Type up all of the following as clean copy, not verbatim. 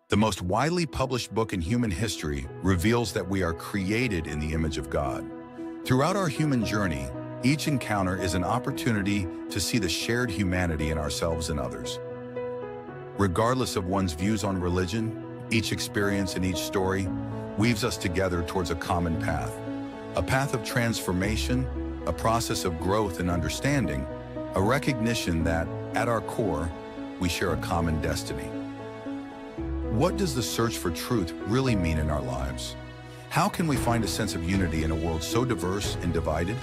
The most widely published book in human history reveals that we are created in the image of God. Throughout our human journey, each encounter is an opportunity to see the shared humanity in ourselves and others. Regardless of one's views on religion, each experience and each story weaves us together towards a common a path of transformation, a process of growth and understanding, a recognition that, at our core, we share a common destiny. What does the search for truth really mean in our lives? How can we find a sense of unity in a world so diverse and divided?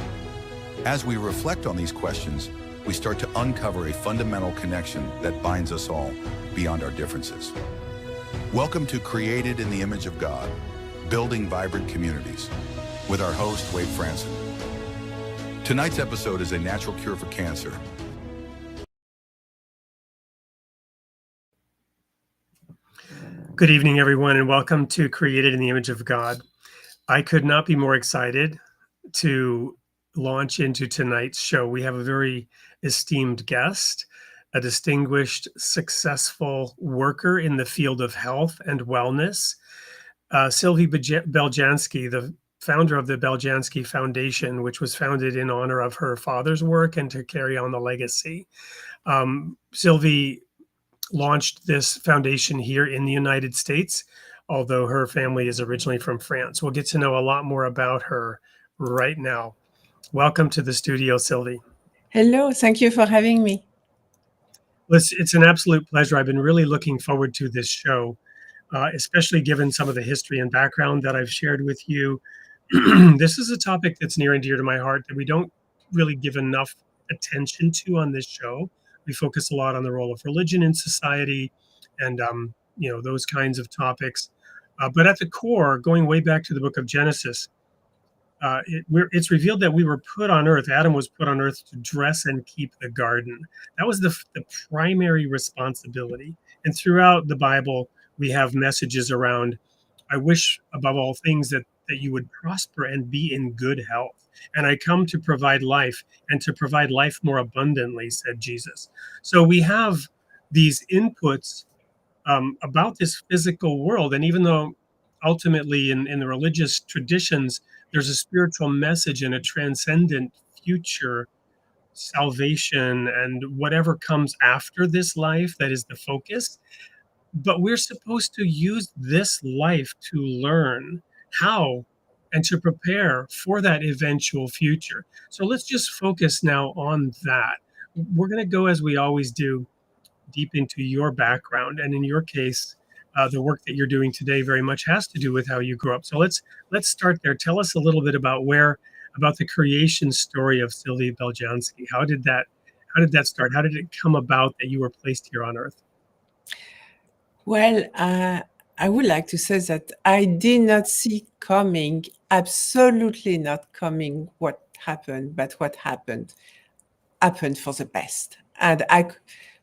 As we reflect on these questions, we start to uncover a fundamental connection that binds us all beyond our differences. Welcome to Created in the Image of God, Building Vibrant Communities, with our host, Wade Franson. Tonight's episode is a natural cure for cancer. Good evening, everyone, and welcome to Created in the Image of God. I could not be more excited to launch into tonight's show. We have a very esteemed guest, a distinguished, successful worker in the field of health and wellness, Sylvie Beljanski, the founder of the Beljanski Foundation, which was founded in honor of her father's work and to carry on the legacy. Sylvie launched this foundation here in the United States, although her family is originally from France. We'll get to know a lot more about her right now. Welcome to the studio, Sylvie. Hello, thank you for having me. It's an absolute pleasure. I've been really looking forward to this show, especially given some of the history and background that I've shared with you. This is a topic that's near and dear to my heart that we don't really give enough attention to on this show. We focus a lot on the role of religion in society and, those kinds of topics. But at the core, going way back to the book of Genesis, it's revealed that we were put on earth. Adam was put on earth to dress and keep the garden. That was the primary responsibility. And throughout the Bible, we have messages around, I wish above all things that you would prosper and be in good health. And I come to provide life and to provide life more abundantly, said Jesus. So we have these inputs about this physical world. And even though ultimately in the religious traditions, there's a spiritual message and a transcendent future salvation and whatever comes after this life that is the focus. But we're supposed to use this life to learn how and to prepare for that eventual future. So let's just focus now on that. We're going to go, as we always do, deep into your background. And in your case, the work that you're doing today very much has to do with how you grew up. So let's start there. Tell us a little bit about the creation story of Sylvie Beljanski. How did that start? How did it come about that you were placed here on Earth? Well, I would like to say that I did not see coming, absolutely not coming what happened, but what happened for the best. And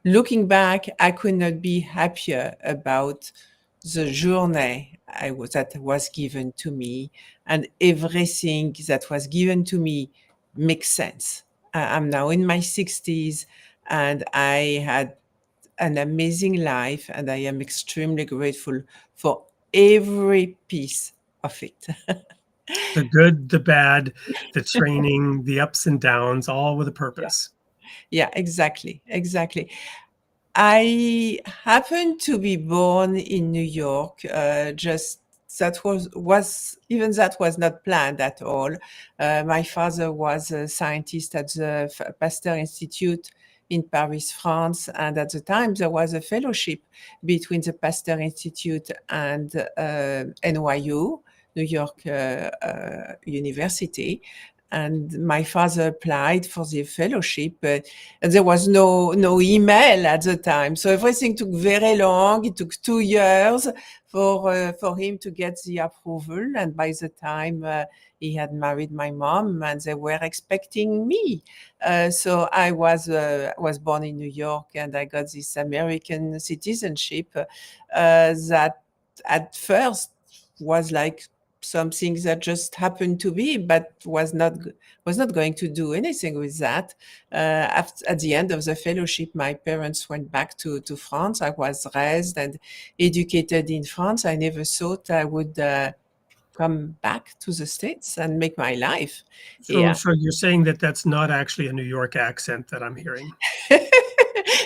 looking back, I could not be happier about the journey that was given to me, and everything that was given to me makes sense. I'm now in my 60s, and I had an amazing life, and I am extremely grateful for every piece of it. The good, the bad, the training, the ups and downs, all with a purpose. Yeah, exactly. I happened to be born in New York. That was not planned at all. My father was a scientist at the Pasteur Institute in Paris, France, and at the time there was a fellowship between the Pasteur Institute and NYU, New York University. And my father applied for the fellowship, and there was no email at the time. So everything took very long. It took 2 years for him to get the approval. And by the time he had married my mom, and they were expecting me. So I was born in New York, and I got this American citizenship that at first was like something that just happened to be, but was not going to do anything with that. At the end of the fellowship, my parents went back to France. I was raised and educated in France. I never thought I would come back to the States and make my life here. So you're saying that that's not actually a New York accent that I'm hearing?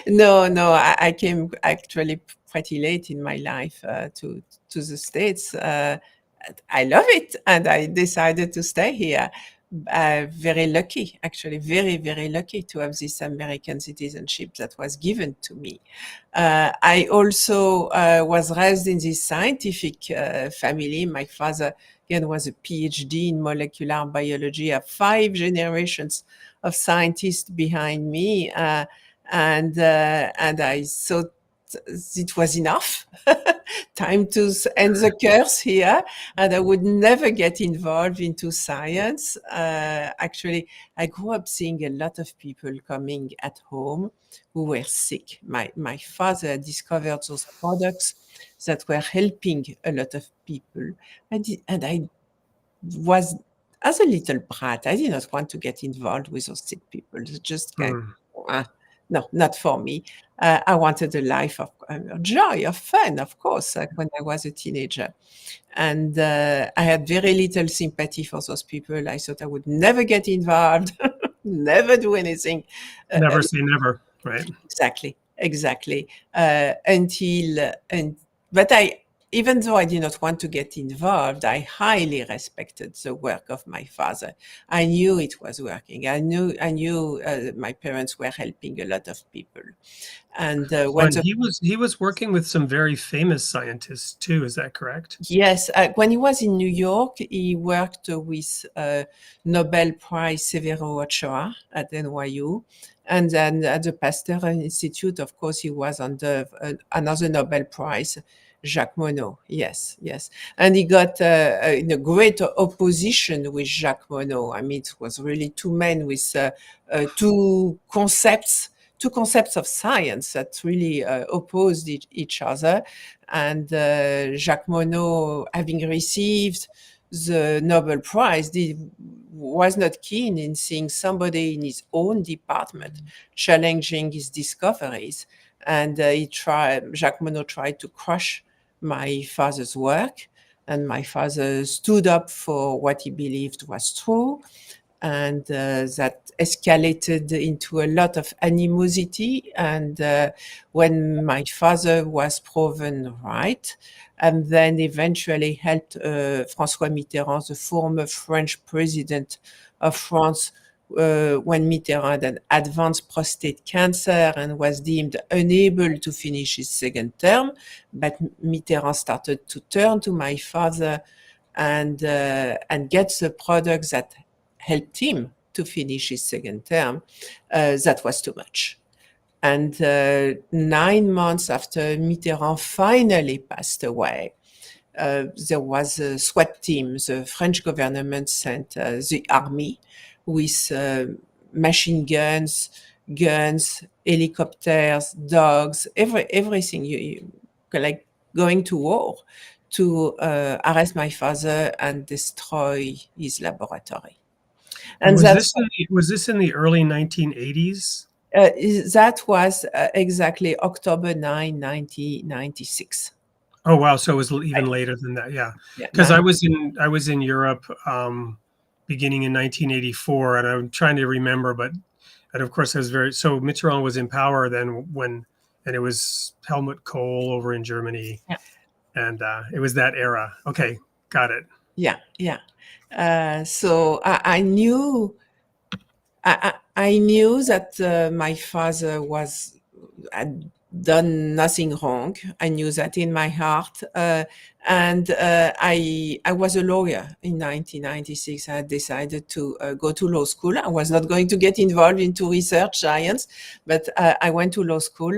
No, I came actually pretty late in my life to the States. I love it, and I decided to stay here. Very lucky, actually, very, very lucky to have this American citizenship that was given to me. I also was raised in this scientific family. My father, again, was a PhD in molecular biology. I have 5 generations of scientists behind me, and I thought it was enough. Time to end the curse here, and I would never get involved into science. Actually, I grew up seeing a lot of people coming at home who were sick. My father discovered those products that were helping a lot of people, and I was, as a little brat, I did not want to get involved with those sick people. It's just kind of, no, not for me. I wanted a life of joy, of fun, of course, like when I was a teenager. And I had very little sympathy for those people. I thought I would never get involved, never do anything. Never say never, right? Exactly. But even though I did not want to get involved, I highly respected the work of my father. I knew it was working. I knew my parents were helping a lot of people. And he was working with some very famous scientists too. Is that correct? Yes. When he was in New York, he worked with Nobel Prize Severo Ochoa at NYU. And then at the Pasteur Institute, of course, he was under another Nobel Prize, Jacques Monod. Yes. And he got in a great opposition with Jacques Monod. I mean, it was really 2 men with two concepts of science that really opposed each other. And Jacques Monod, having received the Nobel Prize, was not keen in seeing somebody in his own department challenging his discoveries. And Jacques Monod tried to crush my father's work. And my father stood up for what he believed was true. And that escalated into a lot of animosity. And when my father was proven right, and then eventually helped François Mitterrand, the former French president of France, when Mitterrand had advanced prostate cancer and was deemed unable to finish his second term. But Mitterrand started to turn to my father and get the products that helped him to finish his second term. That was too much. And 9 months after Mitterrand finally passed away, there was a SWAT team. The French government sent the army with machine guns, helicopters, dogs, everything, like going to war to arrest my father and destroy his laboratory. And was this in the early 1980s? That was exactly October 9, 1996. Oh wow! So it was even later than that, yeah. Because I was in Europe beginning in 1984, and I'm trying to remember, and of course I was so Mitterrand was in power then and it was Helmut Kohl over in Germany, and it was that era. Okay, got it. Yeah. So I knew that my father had done nothing wrong. I knew that in my heart. And I was a lawyer in 1996. I decided to go to law school. I was not going to get involved into research science, but I went to law school.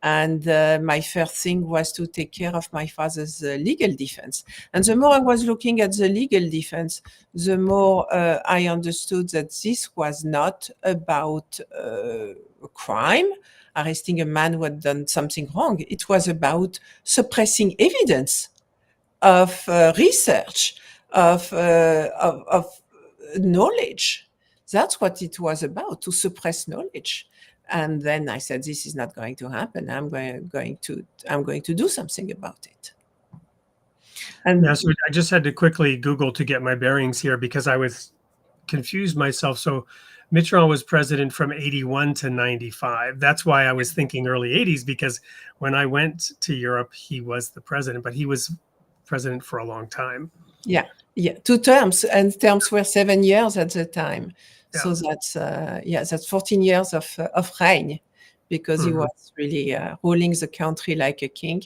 And my first thing was to take care of my father's legal defense. And the more I was looking at the legal defense, the more I understood that this was not about a crime, arresting a man who had done something wrong. It was about suppressing evidence of research, of knowledge. That's what it was about, to suppress knowledge. And then I said, this is not going to happen. I'm going to do something about it. And Yeah, so I just had to quickly Google to get my bearings here because I was confused myself. So Mitterrand was president from 81 to 95. That's why I was thinking early 80s, because when I went to Europe, he was the president, but he was president for a long time. yeah, 2 terms, and terms were 7 years at the time. Yeah. So that's 14 years of reign, because he was really ruling the country like a king.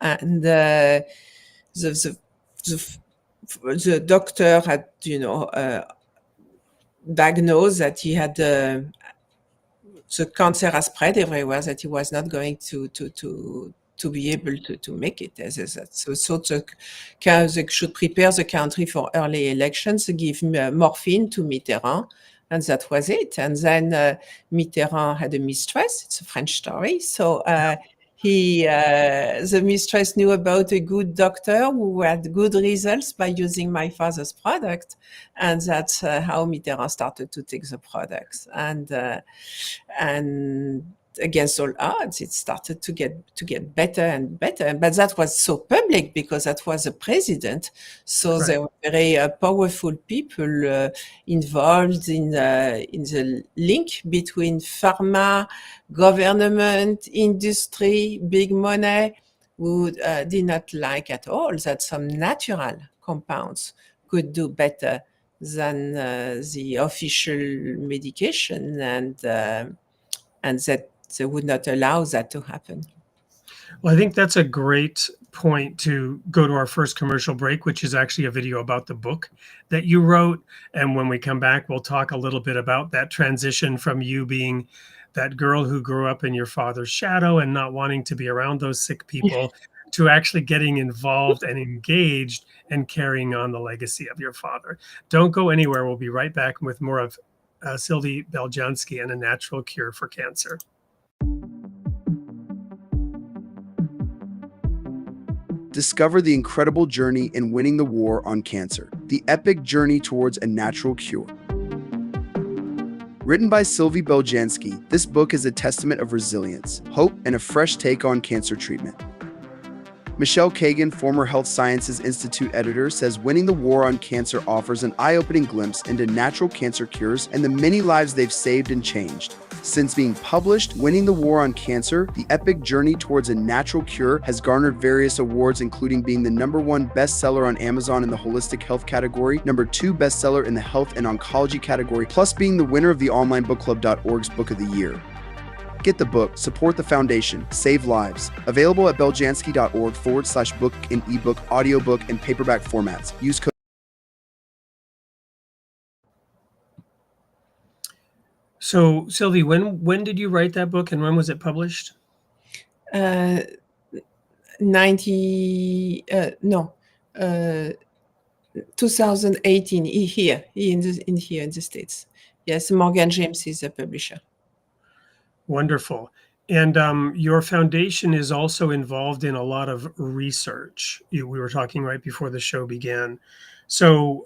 And the doctor had, diagnosed that he had the cancer has spread everywhere, that he was not going to be able to make it. So they should prepare the country for early elections, give morphine to Mitterrand, and that was it. And then Mitterrand had a mistress. It's a French story. So the mistress knew about a good doctor who had good results by using my father's product, and that's how Mitterrand started to take the products. And against all odds, it started to get better and better. But that was so public because that was a president. So There were very powerful people involved in the link between pharma, government, industry, big money, who did not like at all that some natural compounds could do better than the official medication, and that they would not allow that to happen. Well, I think that's a great point to go to our first commercial break, which is actually a video about the book that you wrote. And when we come back, we'll talk a little bit about that transition from you being that girl who grew up in your father's shadow and not wanting to be around those sick people to actually getting involved and engaged and carrying on the legacy of your father. Don't go anywhere. We'll be right back with more of Sylvie Beljanski and a natural cure for cancer. Discover the incredible journey in winning the war on cancer, the epic journey towards a natural cure. Written by Sylvie Beljanski, this book is a testament of resilience, hope, and a fresh take on cancer treatment. Michelle Kagan, former Health Sciences Institute editor, says winning the war on cancer offers an eye-opening glimpse into natural cancer cures and the many lives they've saved and changed. Since being published, Winning the War on Cancer, the epic journey towards a natural cure has garnered various awards, including being the #1 bestseller on Amazon in the holistic health category, #2 bestseller in the health and oncology category, plus being the winner of the onlinebookclub.org's Book of the Year. Get the book, support the foundation, save lives. Available at beljanski.org/book in ebook, audiobook, and paperback formats. Use code. So, Sylvie, when did you write that book and when was it published? 2018 here in the States. Yes, Morgan James is a publisher. Wonderful. And your foundation is also involved in a lot of research. We were talking right before the show began. So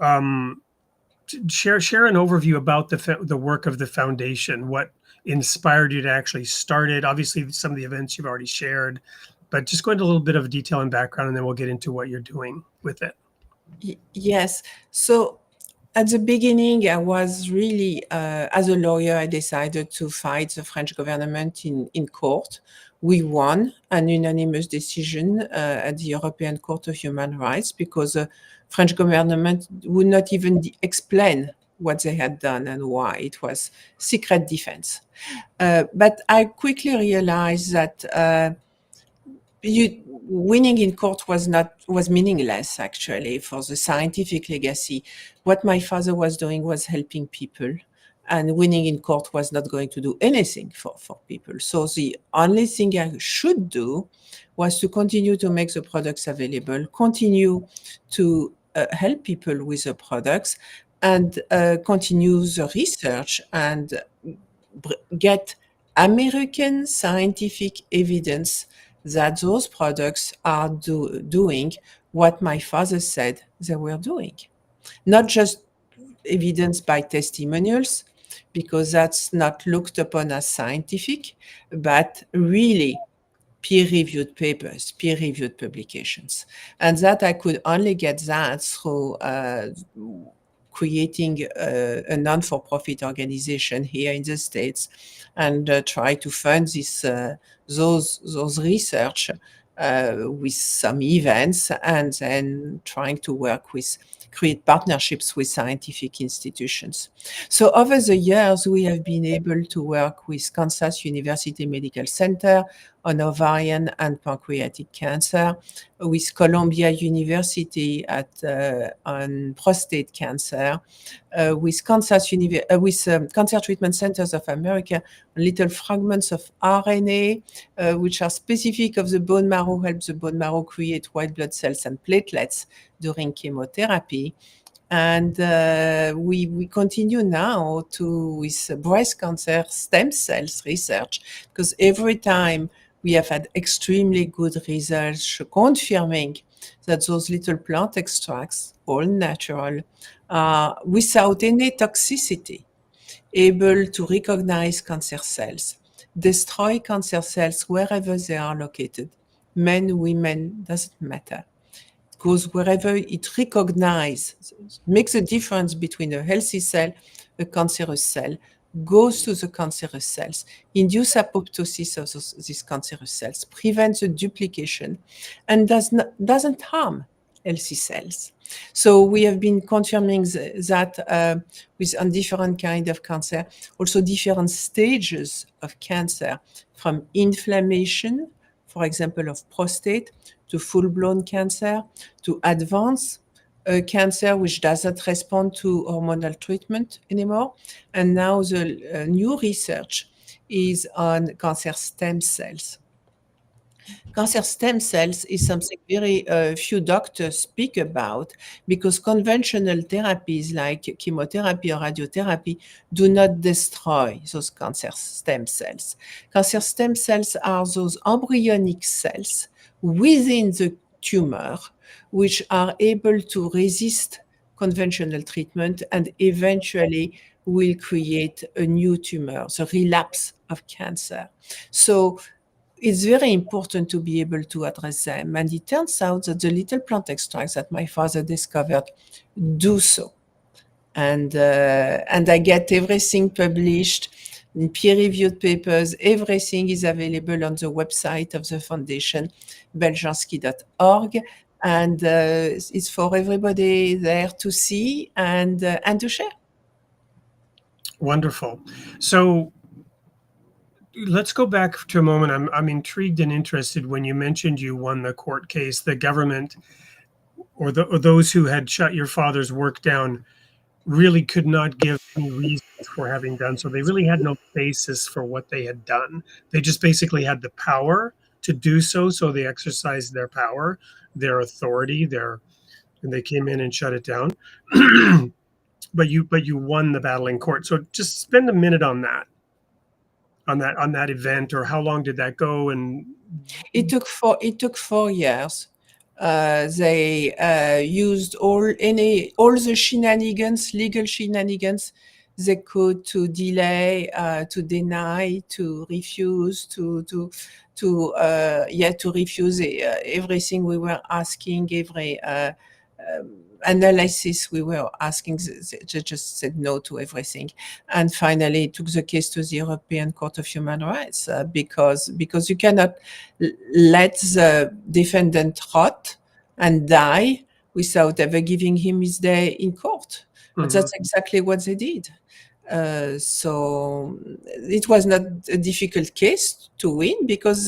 share an overview about the work of the foundation. What inspired you to actually start it? Obviously, some of the events you've already shared, but just go into a little bit of detail and background, and then we'll get into what you're doing with it. Yes. So at the beginning, I was really, as a lawyer, I decided to fight the French government in court. We won an unanimous decision at the European Court of Human Rights because the French government would not even explain what they had done and why. It was secret defense. But I quickly realized that winning in court was meaningless, actually, for the scientific legacy. What my father was doing was helping people, and winning in court was not going to do anything for people. So the only thing I should do was to continue to make the products available, continue to help people with the products, and continue the research and get American scientific evidence that those products are doing what my father said they were doing. Not just evidenced by testimonials, because that's not looked upon as scientific, but really peer-reviewed papers, peer-reviewed publications. And that I could only get that through creating a non-for-profit organization here in the States and try to fund those research with some events, and then trying to create partnerships with scientific institutions. So over the years, we have been able to work with Kansas University Medical Center on ovarian and pancreatic cancer, with Columbia University on prostate cancer, with Cancer Treatment Centers of America, little fragments of RNA, which are specific of the bone marrow, help the bone marrow create white blood cells and platelets during chemotherapy. And we continue now with breast cancer stem cells research, because every time we have had extremely good results confirming that those little plant extracts, all natural, without any toxicity, able to recognize cancer cells, destroy cancer cells wherever they are located. Men, women, doesn't matter. It goes wherever it recognizes, makes a difference between a healthy cell, a cancerous cell, goes to the cancerous cells, induce apoptosis of these cancerous cells, prevents the duplication, and doesn't harm healthy cells. So we have been confirming that on different kind of cancer, also different stages of cancer, from inflammation, for example, of prostate, to full-blown cancer, to advanced cancer which doesn't respond to hormonal treatment anymore. And now the new research is on cancer stem cells. Cancer stem cells is something very few doctors speak about, because conventional therapies like chemotherapy or radiotherapy do not destroy those cancer stem cells. Cancer stem cells are those embryonic cells within the tumor which are able to resist conventional treatment and eventually will create a new tumor, the relapse of cancer. So it's very important to be able to address them. And it turns out that the little plant extracts that my father discovered do so. And I get everything published in peer-reviewed papers. Everything is available on the website of the foundation, beljanski.org. And it's for everybody there to see and to share. Wonderful. So let's go back to a moment. I'm intrigued and interested when you mentioned you won the court case. The government or those who had shut your father's work down really could not give any reasons for having done so. They really had no basis for what they had done. They just basically had the power to do so. So they exercised their power, their authority, and they came in and shut it down. But you won the battle in court. So just spend a minute on that event, or how long did that go? And it took 4 years. They used all the shenanigans, legal shenanigans they could, to delay, to deny, to refuse, to refuse everything we were asking, every analysis we were asking. They just said no to everything. And finally took the case to the European Court of Human Rights, because you cannot let the defendant rot and die without ever giving him his day in court. But that's exactly what they did. So it was not a difficult case to win, because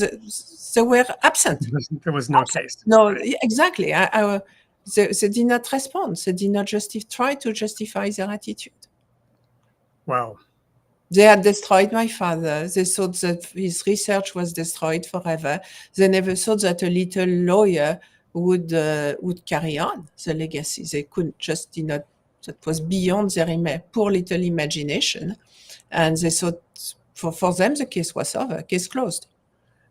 they were absent. There was no case. No, right. Exactly. They did not respond. They did not try to justify their attitude. Wow. They had destroyed my father. They thought that his research was destroyed forever. They never thought that a little lawyer would carry on the legacy. They couldn't, did not. That was beyond their poor little imagination, and they thought for them the case was over, case closed.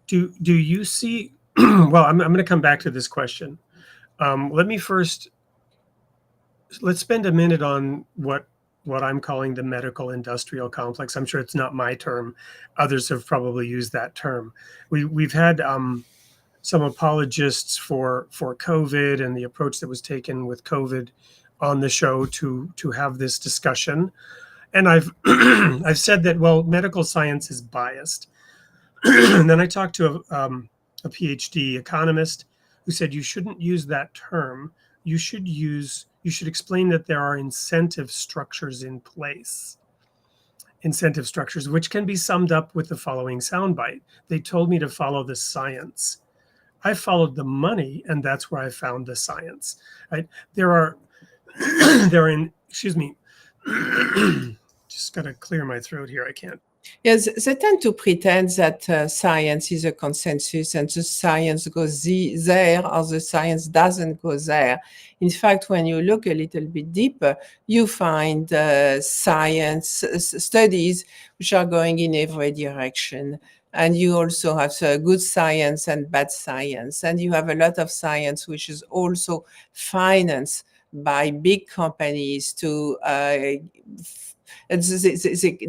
Do you see Well, I'm going to come back to this question. Let's spend a minute on what I'm calling the medical industrial complex. I'm sure it's not my term. Others have probably used that term. We've had some apologists for COVID and the approach that was taken with COVID on the show to have this discussion. And I've I've said that, well, medical science is biased. And then I talked to a PhD economist who said you shouldn't use that term. You should explain that there are incentive structures in place. Incentive structures, which can be summed up with the following soundbite. They told me to follow the science. I followed the money, and that's where I found the science. Right? Excuse me. Just got to clear my throat here. I can't. Yes, they tend to pretend that science is a consensus and the science goes there or the science doesn't go there. In fact, when you look a little bit deeper, you find science studies which are going in every direction. And you also have good science and bad science. And you have a lot of science which is also financed by big companies to they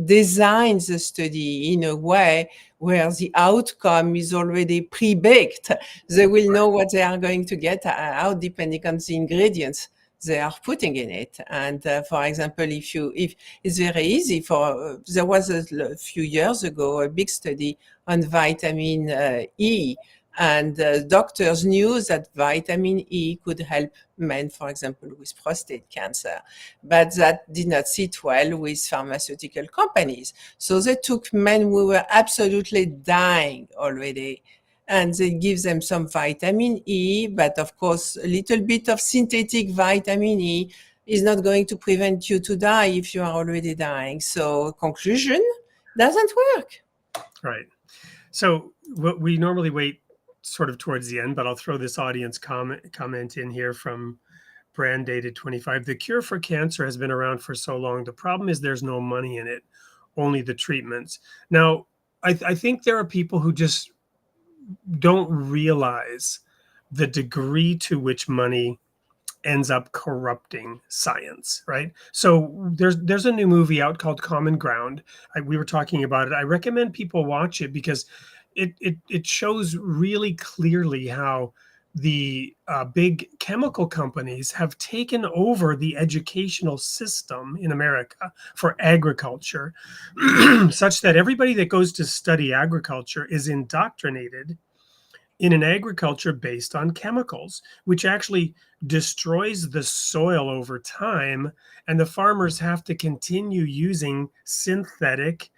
design the study in a way where the outcome is already pre-baked. They will know what they are going to get out depending on the ingredients they are putting in it. And for example, if it's very easy there was a few years ago a big study on vitamin E. And doctors knew that vitamin E could help men, for example, with prostate cancer, but that did not sit well with pharmaceutical companies. So they took men who were absolutely dying already, and they give them some vitamin E, but of course, a little bit of synthetic vitamin E is not going to prevent you to die if you are already dying. So conclusion, doesn't work. Right. So what we normally wait sort of towards the end, but I'll throw this audience comment in here from Brand Dated 25. The cure for cancer has been around for so long. The problem is there's no money in it, only the treatments. Now, I think there are people who just don't realize the degree to which money ends up corrupting science, right? So there's a new movie out called Common Ground. We were talking about it. I recommend people watch it because it shows really clearly how the big chemical companies have taken over the educational system in America for agriculture, such that everybody that goes to study agriculture is indoctrinated in an agriculture based on chemicals, which actually destroys the soil over time. And the farmers have to continue using synthetic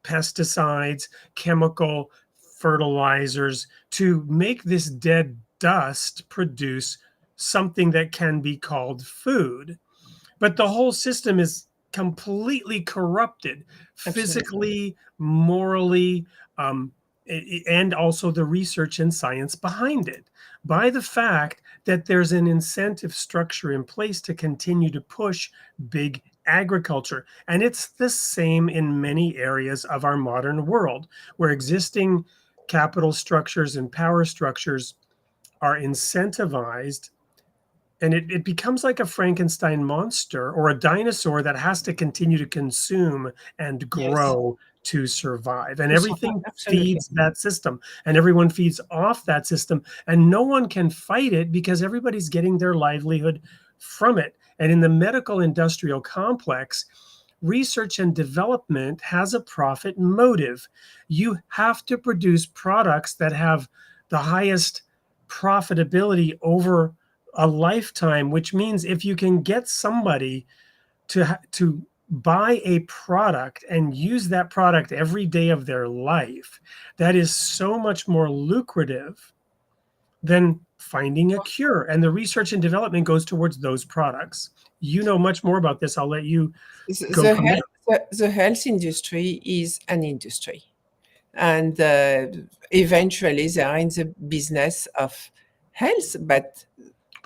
pesticides, chemical fertilizers to make this dead dust produce something that can be called food. But the whole system is completely corrupted, physically, morally, and also the research and science behind it, by the fact that there's an incentive structure in place to continue to push big agriculture. And it's the same in many areas of our modern world, where existing capital structures and power structures are incentivized, and it becomes like a Frankenstein monster or a dinosaur that has to continue to consume and grow to survive. And everything feeds that system, and everyone feeds off that system, and no one can fight it because everybody's getting their livelihood from it. And in the medical industrial complex, research and development has a profit motive. You have to produce products that have the highest profitability over a lifetime, which means if you can get somebody to buy a product and use that product every day of their life, that is so much more lucrative than finding a cure. And the research and development goes towards those products. You know much more about this. I'll let you go. The health industry is an industry. And eventually they are in the business of health, but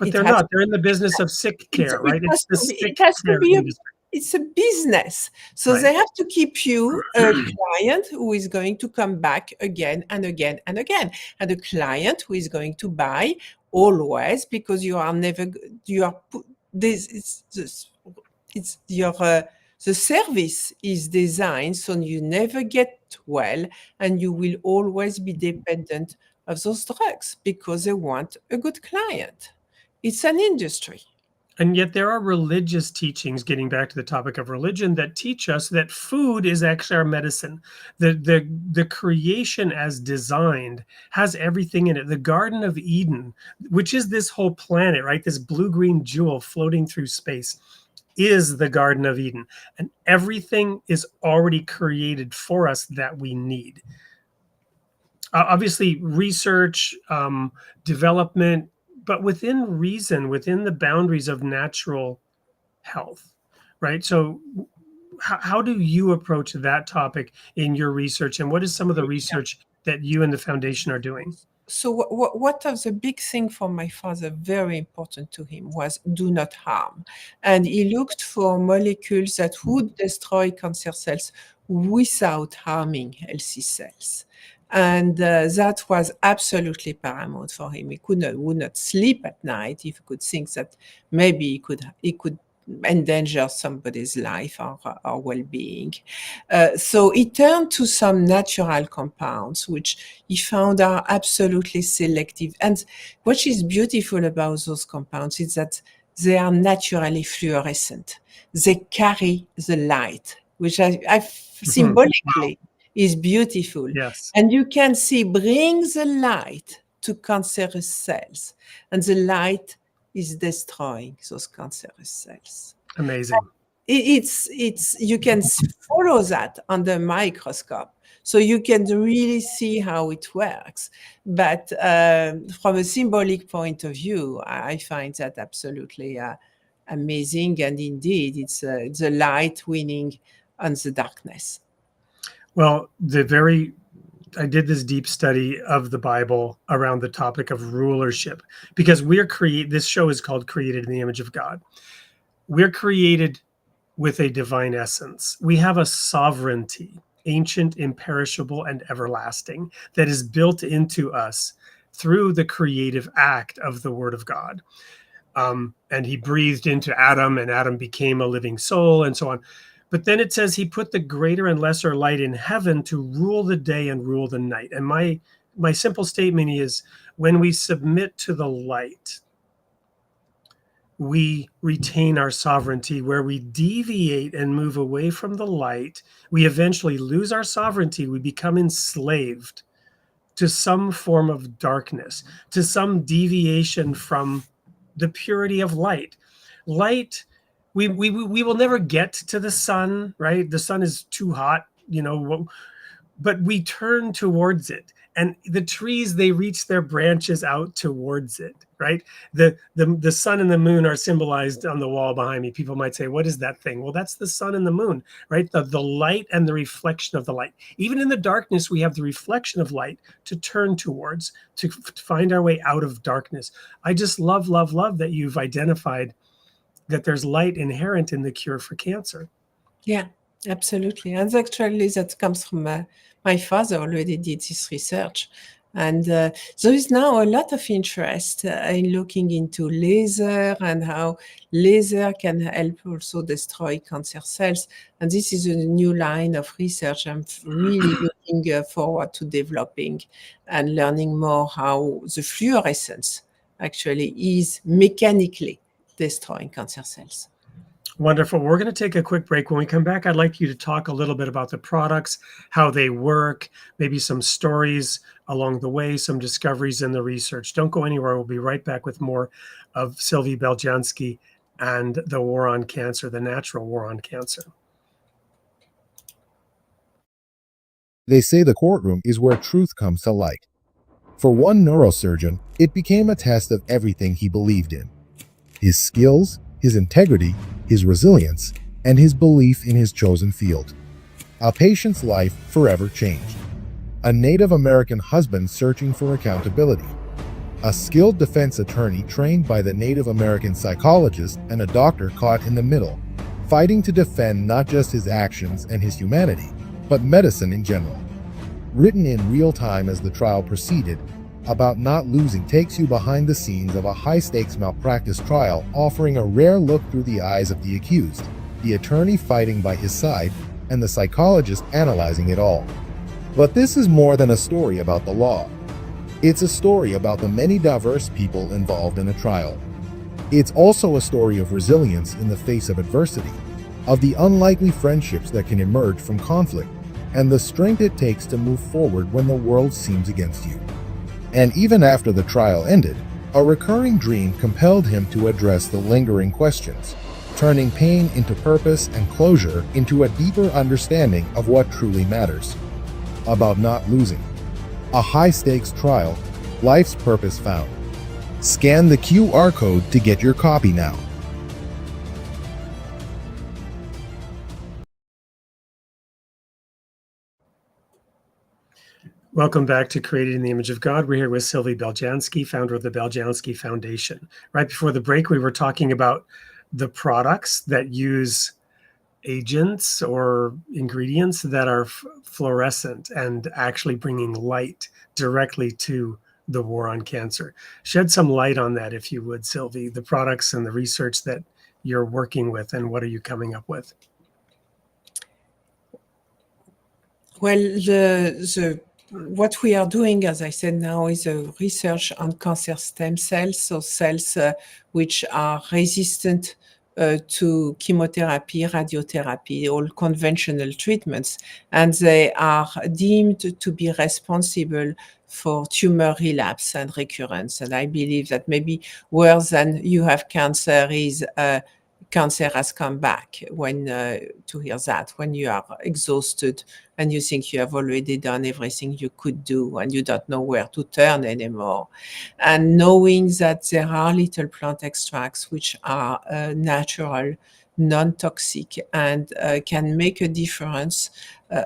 they're not. They're in the business of sick care, right? It has to be industry. it's a business. So Right. they have to keep you a client who is going to come back again and again and again, and a client who is going to buy always, because you are never you are it's your the service is designed so you never get well, and you will always be dependent of those drugs because they want a good client. It's an industry. And yet there are religious teachings, getting back to the topic of religion, that teach us that food is actually our medicine. The creation as designed has everything in it. The Garden of Eden, which is this whole planet, right? This blue-green jewel floating through space, is the Garden of Eden. And everything is already created for us that we need. Obviously, research, development, but within reason, within the boundaries of natural health, right? So how do you approach that topic in your research, and what is some of the research that you and the foundation are doing? So what of the big thing for my father, very important to him, was do not harm. And he looked for molecules that would destroy cancer cells without harming healthy cells. And that was absolutely paramount for him. He would not sleep at night if he could think that maybe he could endanger somebody's life or well-being. So he turned to some natural compounds, which he found are absolutely selective. And what is beautiful about those compounds is that they are naturally fluorescent. They carry the light, which I symbolically is beautiful. Yes. And you can see, bring the light to cancerous cells, and the light is destroying those cancerous cells. Amazing. It's you can follow that under a microscope, so you can really see how it works. But from a symbolic point of view, I find that absolutely amazing. And indeed, it's the light winning on the darkness. Well, I did this deep study of the Bible around the topic of rulership, because this show is called Created in the Image of God. We're created with a divine essence. We have a sovereignty, ancient, imperishable, and everlasting, that is built into us through the creative act of the Word of God. And he breathed into Adam, and Adam became a living soul, and so on. But then it says he put the greater and lesser light in heaven to rule the day and rule the night. And my simple statement is, when we submit to the light, we retain our sovereignty. Where we deviate and move away from the light, we eventually lose our sovereignty. We become enslaved to some form of darkness, to some deviation from the purity of light. Light, we will never get to the sun, right? The sun is too hot, but we turn towards it. And the trees, they reach their branches out towards it, right? The sun and the moon are symbolized on the wall behind me. People might say, what is that thing? Well, that's the sun and the moon, right? The light and the reflection of the light. Even in the darkness, we have the reflection of light to turn towards, to find our way out of darkness. I just love that you've identified that there's light inherent in the cure for cancer. Yeah, absolutely. And actually that comes from my father already did this research. And there is now a lot of interest in looking into laser and how laser can help also destroy cancer cells. And this is a new line of research I'm really looking forward to developing and learning more how the fluorescence actually is mechanically destroying cancer cells. Wonderful. We're going to take a quick break. When we come back, I'd like you to talk a little bit about the products, how they work, maybe some stories along the way, some discoveries in the research. Don't go anywhere. We'll be right back with more of Sylvie Beljanski and the war on cancer, the natural war on cancer. They say the courtroom is where truth comes to light. For one neurosurgeon, it became a test of everything he believed in: his skills, his integrity, his resilience, and his belief in his chosen field. A patient's life forever changed. A Native American husband searching for accountability. A skilled defense attorney trained by the Native American psychologist, and a doctor caught in the middle, fighting to defend not just his actions and his humanity, but medicine in general. Written in real time as the trial proceeded, About Not Losing takes you behind the scenes of a high-stakes malpractice trial, offering a rare look through the eyes of the accused, the attorney fighting by his side, and the psychologist analyzing it all. But this is more than a story about the law. It's a story about the many diverse people involved in a trial. It's also a story of resilience in the face of adversity, of the unlikely friendships that can emerge from conflict, and the strength it takes to move forward when the world seems against you. And even after the trial ended, a recurring dream compelled him to address the lingering questions, turning pain into purpose and closure into a deeper understanding of what truly matters. About Not Losing. A high-stakes trial, life's purpose found. Scan the QR code to get your copy now. Welcome back to Created in the Image of God. We're here with Sylvie Beljanski, founder of the Beljanski Foundation. Right before the break, we were talking about the products that use agents or ingredients that are fluorescent and actually bringing light directly to the war on cancer. Shed some light on that, if you would, Sylvie, the products and the research that you're working with, and what are you coming up with? Well, what we are doing, as I said now, is a research on cancer stem cells, so cells which are resistant to chemotherapy, radiotherapy, all conventional treatments, and they are deemed to be responsible for tumor relapse and recurrence. And I believe that maybe worse than you have cancer is cancer has come back, when to hear that, when you are exhausted and you think you have already done everything you could do and you don't know where to turn anymore. And knowing that there are little plant extracts which are natural, non-toxic, and can make a difference,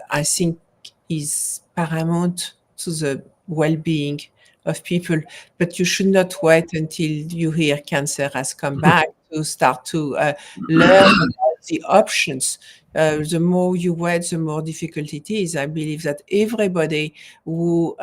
I think is paramount to the well-being of people. But you should not wait until you hear cancer has come back to start to learn about the options. The more you wait, the more difficult it is. I believe that everybody who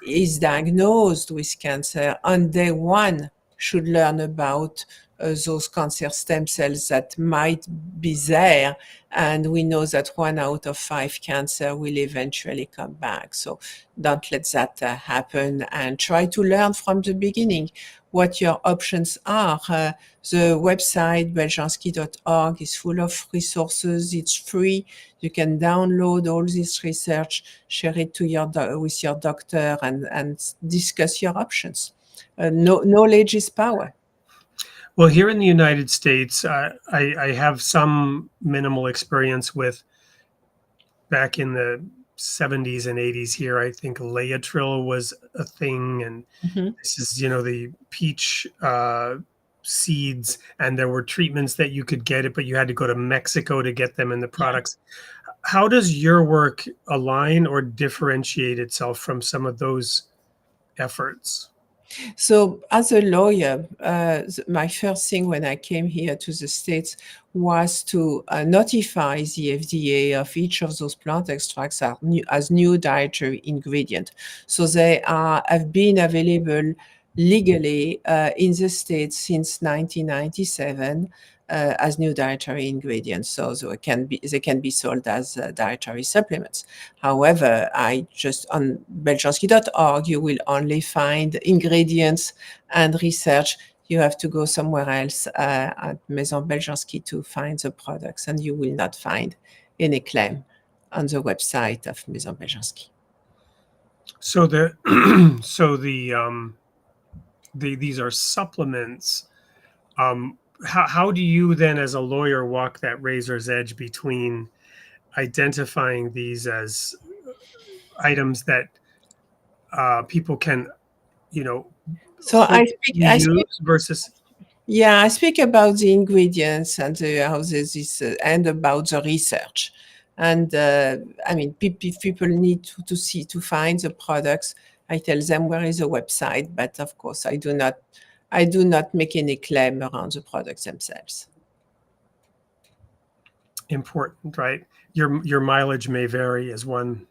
is diagnosed with cancer on day one should learn about those cancer stem cells that might be there. And we know that 1 out of 5 cancer will eventually come back. So don't let that happen, and try to learn from the beginning what your options are. The website beljanski.org is full of resources. It's free. You can download all this research, share it to with your doctor, and discuss your options. Knowledge is power. Well, here in the United States, I have some minimal experience with, back in the 70s and 80s here, I think Laetrile was a thing, and this is, the peach seeds, and there were treatments that you could get it, but you had to go to Mexico to get them in the products. How does your work align or differentiate itself from some of those efforts? So as a lawyer, my first thing when I came here to the States was to notify the FDA of each of those plant extracts as new dietary ingredient. So they have been available legally in the States since 1997 as new dietary ingredients. So they can be sold as dietary supplements. However, on beljanski.org, you will only find ingredients and research. You have to go somewhere else at Maison Beljanski to find the products, and you will not find any claim on the website of Maison Beljanski. So these are supplements. How do you then, as a lawyer, walk that razor's edge between identifying these as items that people can, So I speak versus? Yeah, I speak about the ingredients and how this and about the research. And people need to find the products. I tell them where is the website, but of course I do not make any claim around the products themselves. important, right? Your mileage may vary as one,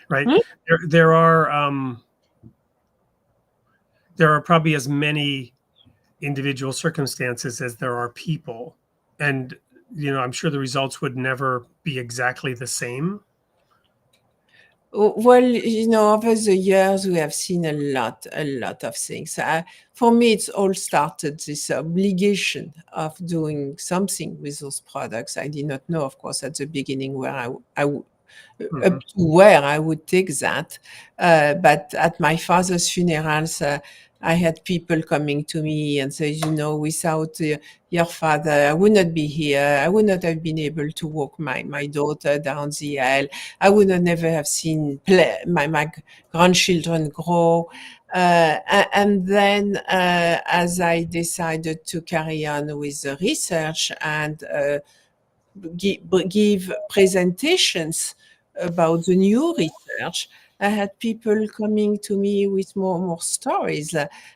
right? Hmm? There are probably as many individual circumstances as there are people, and I'm sure the results would never be exactly the same. Well, over the years, we have seen a lot of things. For me, it's all started this obligation of doing something with those products. I did not know, of course, at the beginning where up to where I would take that. But at my father's funerals, I had people coming to me and say, without your father, I would not be here. I would not have been able to walk my daughter down the aisle. I would have never have seen my grandchildren grow. And then as I decided to carry on with the research and give presentations about the new research, I had people coming to me with more stories.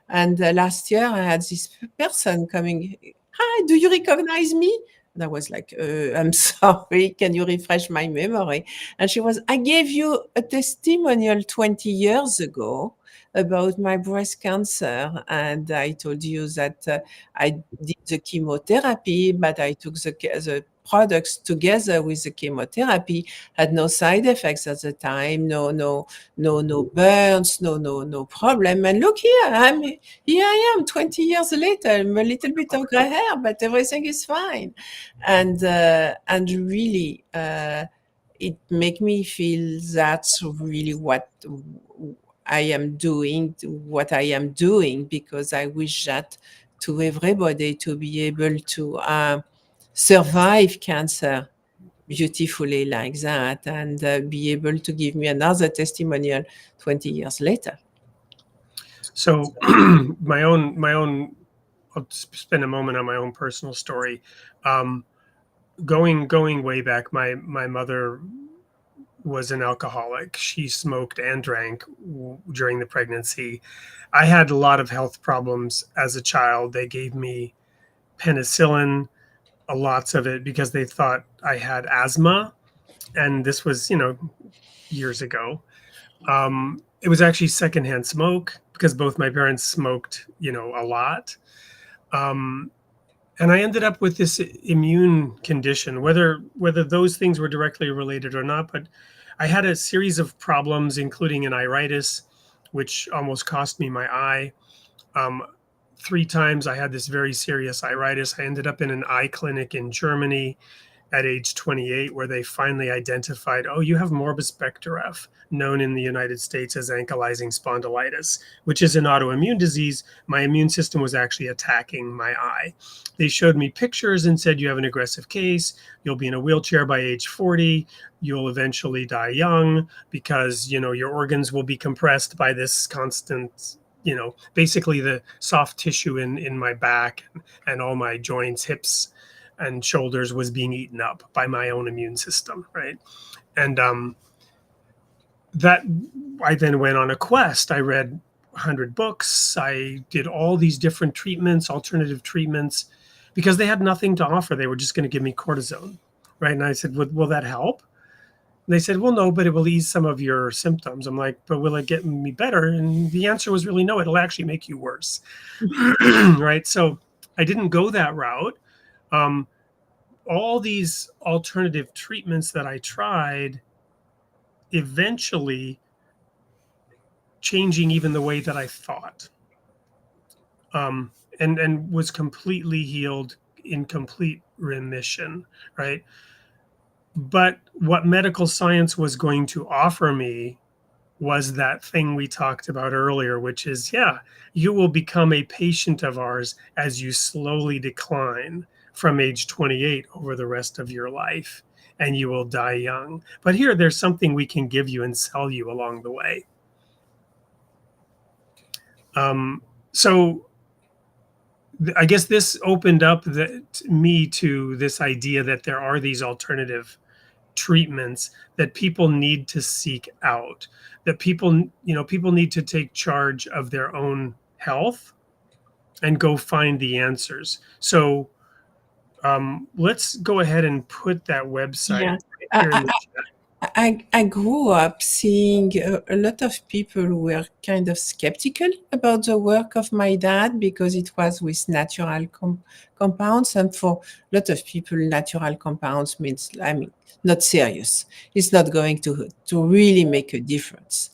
And last year, I had this person coming, "Hi, do you recognize me?" And I was like, "I'm sorry, can you refresh my memory?" And she was, "I gave you a testimonial 20 years ago about my breast cancer. And I told you that I did the chemotherapy, but I took the products together with the chemotherapy, had no side effects at the time, no burns, no problem. And look here I am 20 years later. I'm a little bit of gray hair, but everything is fine." And really, it make me feel that's really what what I am doing, because I wish that to everybody to be able to survive cancer beautifully like that, and be able to give me another testimonial 20 years later. So my own I'll spend a moment on my own personal story. Um, going way back, my mother was an alcoholic. She smoked and drank during the pregnancy. I had a lot of health problems as a child. They gave me penicillin, lots of it, because they thought I had asthma, and this was years ago. It was actually secondhand smoke because both my parents smoked, a lot. Um, and I ended up with this immune condition, whether those things were directly related or not. But I had a series of problems, including an iritis, which almost cost me my eye. Um, 3 times I had this very serious iritis. I ended up in an eye clinic in Germany at age 28, where they finally identified, oh, you have morbus Bechterew, known in the United States as ankylosing spondylitis, which is an autoimmune disease. My immune system was actually attacking my eye. They showed me pictures and said, you have an aggressive case. You'll be in a wheelchair by age 40. You'll eventually die young because, your organs will be compressed by this constant, basically the soft tissue in my back and all my joints, hips, and shoulders was being eaten up by my own immune system, right? And that I then went on a quest. I read 100 books. I did all these different treatments, alternative treatments, because they had nothing to offer. They were just going to give me cortisone, right? And I said, will that help? And they said, well, no, but it will ease some of your symptoms. I'm like, but will it get me better? And the answer was really no, it'll actually make you worse, right? So I didn't go that route. All these alternative treatments that I tried, eventually changing even the way that I thought, and was completely healed, in complete remission, right? But what medical science was going to offer me was that thing we talked about earlier, which is, yeah, you will become a patient of ours as you slowly decline from age 28 over the rest of your life, and you will die young. But here, there's something we can give you and sell you along the way. So I guess this opened up me to this idea that there are these alternative treatments that people need to seek out, that people need to take charge of their own health and go find the answers. So Let's go ahead and put that website Yeah. right here in the chat. I grew up seeing a lot of people who were kind of skeptical about the work of my dad because it was with natural compounds. And for a lot of people, natural compounds means, not serious. It's not going to really make a difference.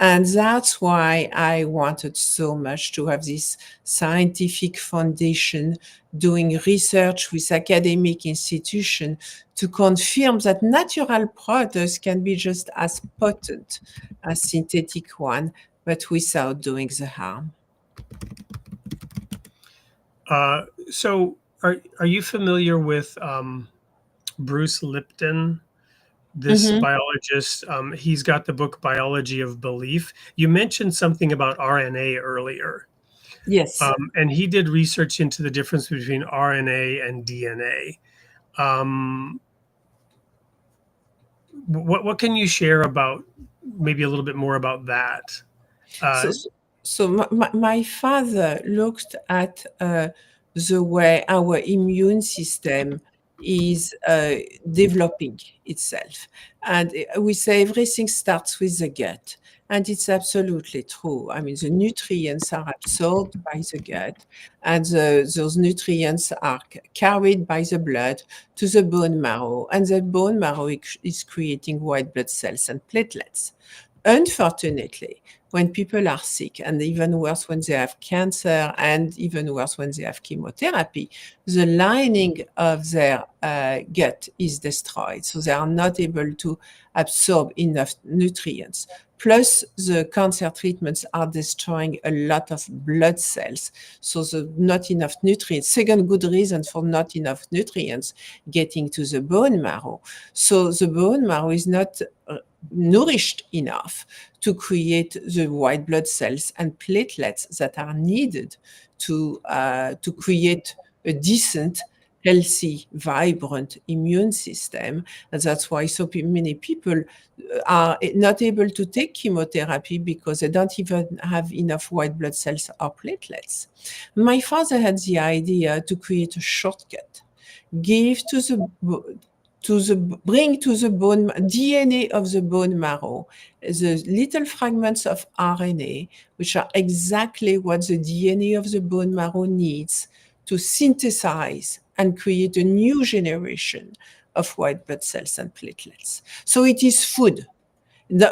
And that's why I wanted so much to have this scientific foundation doing research with academic institutions to confirm that natural products can be just as potent as synthetic one, but without doing the harm. So are you familiar with Bruce Lipton, this Mm-hmm. biologist? He's got the book Biology of Belief. You mentioned something about RNA earlier, Yes. and he did research into the difference between RNA and DNA. What can you share about maybe a little bit more about that? So, so my father looked at the way our immune system is developing itself. And we say everything starts with the gut. And it's absolutely true. I mean, the nutrients are absorbed by the gut, and those nutrients are carried by the blood to the bone marrow. And the bone marrow is creating white blood cells and platelets. Unfortunately, when people are sick, and even worse when they have cancer, and even worse when they have chemotherapy, the lining of their gut is destroyed. So they are not able to absorb enough nutrients. Plus, the cancer treatments are destroying a lot of blood cells. So not enough nutrients. Second good reason for not enough nutrients getting to the bone marrow. So the bone marrow is not nourished enough to create the white blood cells and platelets that are needed to create a decent, healthy, vibrant immune system. And that's why so many people are not able to take chemotherapy because they don't even have enough white blood cells or platelets. My father had the idea to create a shortcut, give to bring to the bone DNA of the bone marrow, the little fragments of RNA, which are exactly what the DNA of the bone marrow needs to synthesize and create a new generation of white blood cells and platelets. So it is food.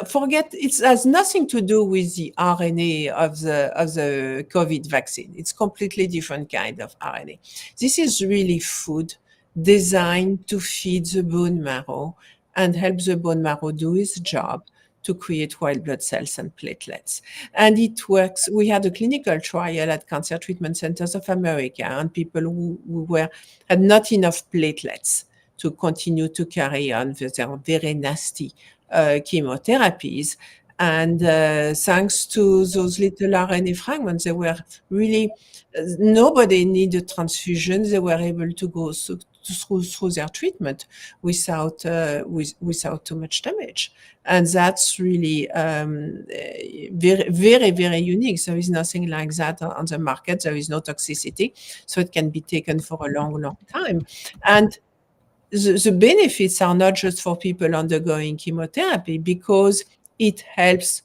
Forget, it has nothing to do with the RNA of the COVID vaccine. It's completely different kind of RNA. This is really food designed to feed the bone marrow and help the bone marrow do its job to create white blood cells and platelets. And it works. We had a clinical trial at Cancer Treatment Centers of America on people who had not enough platelets to continue to carry on with their very nasty chemotherapies. And thanks to those little RNA fragments, they were really, nobody needed transfusions. They were able to go through their treatment without too much damage. And that's really very, very, very unique. There is nothing like that on the market. There is no toxicity. So it can be taken for a long, long time. And the benefits are not just for people undergoing chemotherapy, because it helps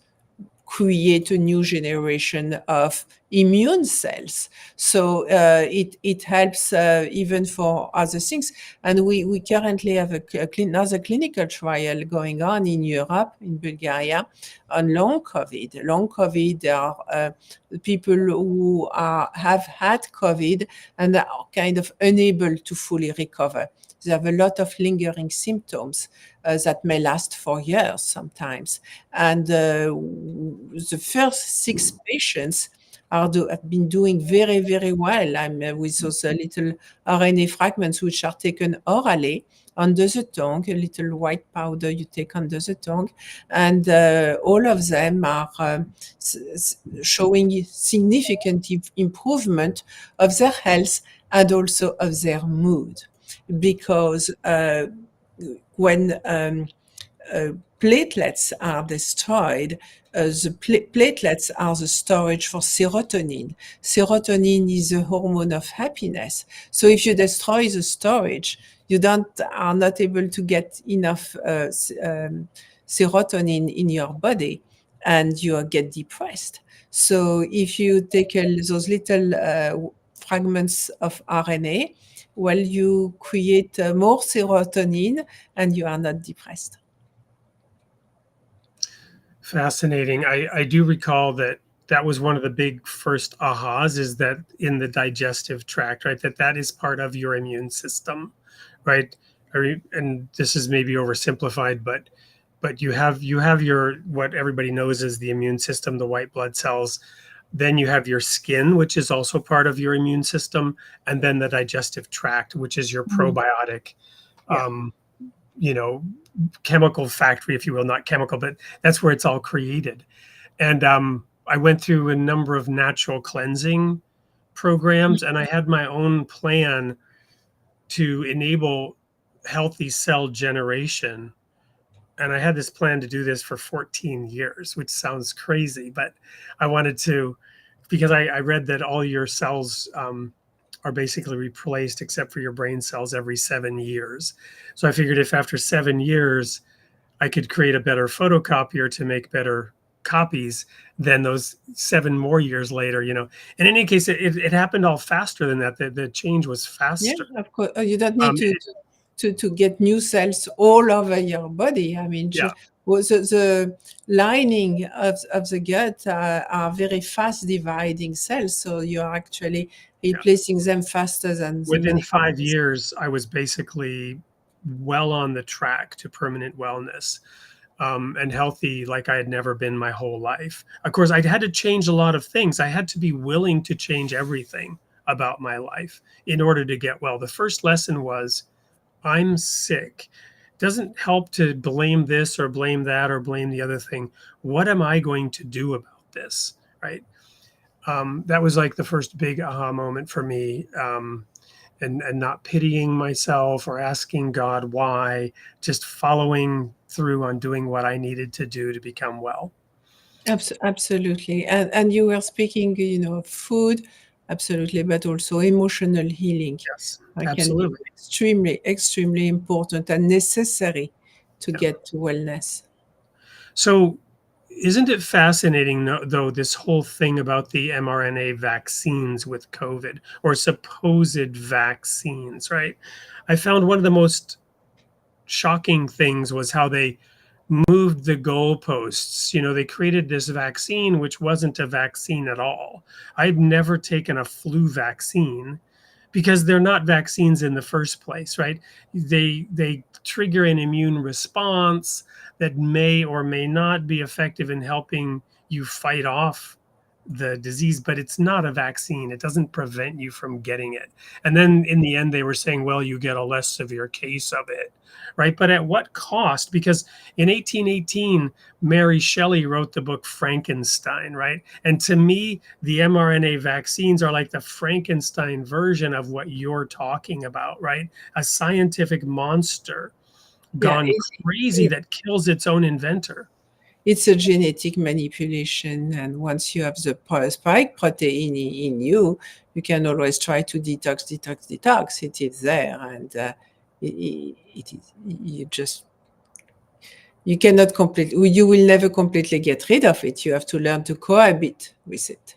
create a new generation of immune cells. So it helps even for other things. And we currently have another clinical trial going on in Europe, in Bulgaria, on long COVID. Long COVID, there are people who have had COVID and are kind of unable to fully recover. They have a lot of lingering symptoms that may last for years sometimes. And the first 6 patients have been doing very, very well. With those little RNA fragments which are taken orally under the tongue, a little white powder you take under the tongue. And all of them are showing significant improvement of their health and also of their mood. Because when platelets are destroyed, the platelets are the storage for serotonin. Serotonin is a hormone of happiness. So if you destroy the storage, you are not able to get enough serotonin in your body, and you get depressed. So if you take those little fragments of RNA, well, you create more serotonin and you are not depressed. Fascinating. I do recall that was one of the big first ahas, is that in the digestive tract, right? That is part of your immune system, right? And this is maybe oversimplified, but you have your, what everybody knows is the immune system, the white blood cells. Then you have your skin, which is also part of your immune system, and then the digestive tract, which is your probiotic, chemical factory, if you will, not chemical, but that's where it's all created. And I went through a number of natural cleansing programs, and I had my own plan to enable healthy cell generation. And I had this plan to do this for 14 years, which sounds crazy, but I wanted to, because I read that all your cells are basically replaced except for your brain cells every 7 years. So I figured if after 7 years I could create a better photocopier to make better copies, then those 7 more years later, In any case, it happened all faster than that. The change was faster. Yeah, of course. You don't need to get new cells all over your body. I mean, the lining of the gut are very fast dividing cells, so you're actually replacing them faster than within 5 years. I was basically well on the track to permanent wellness, and healthy like I had never been my whole life. Of course, I had to change a lot of things. I had to be willing to change everything about my life in order to get well. The first lesson was, I'm sick. Doesn't help to blame this or blame that or blame the other thing. What am I going to do about this? Right. That was like the first big aha moment for me. And not pitying myself or asking God why, just following through on doing what I needed to do to become well. Absolutely. And you were speaking, of food, absolutely, but also emotional healing. Yes, Can be extremely, extremely important and necessary to get to wellness. So isn't it fascinating, though, this whole thing about the mRNA vaccines with COVID, or supposed vaccines, right? I found one of the most shocking things was how they moved the goalposts. They created this vaccine, which wasn't a vaccine at all. I'd never taken a flu vaccine because they're not vaccines in the first place, right? They trigger an immune response that may or may not be effective in helping you fight off the disease, but it's not a vaccine. It doesn't prevent you from getting it. And then in the end, they were saying, well, you get a less severe case of it, right? But at what cost? Because in 1818, Mary Shelley wrote the book Frankenstein, right? And to me, the mRNA vaccines are like the Frankenstein version of what you're talking about, right? A scientific monster gone crazy that kills its own inventor. It's a genetic manipulation, and once you have the spike protein in you, you can always try to detox. It is there, and it is. You will never completely get rid of it. You have to learn to cohabit with it.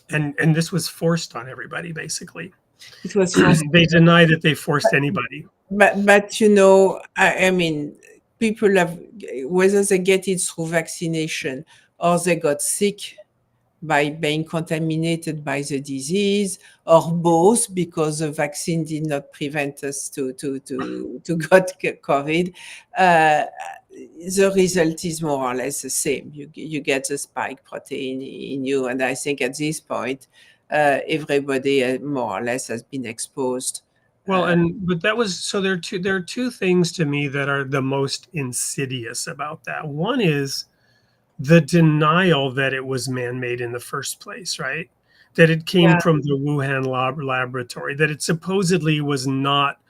And this was forced on everybody, basically. It was forced. They deny that they forced anybody. But I mean, people have, whether they get it through vaccination or they got sick by being contaminated by the disease, or both, because the vaccine did not prevent us to get COVID. The result is more or less the same. You get the spike protein in you, and I think at this point, everybody more or less has been exposed. Well, but that was, so there are two things to me that are the most insidious about that. One is the denial that it was man-made in the first place, right? That it came from the Wuhan laboratory, that it supposedly was not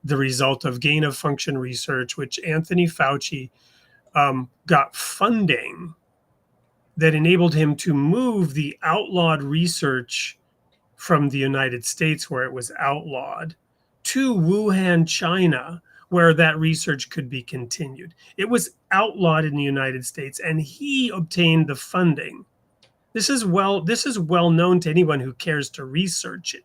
the result of gain of function research, which Anthony Fauci got funding that enabled him to move the outlawed research from the United States, where it was outlawed, to Wuhan, China, where that research could be continued. It was outlawed in the United States, and he obtained the funding. This is well known to anyone who cares to research it.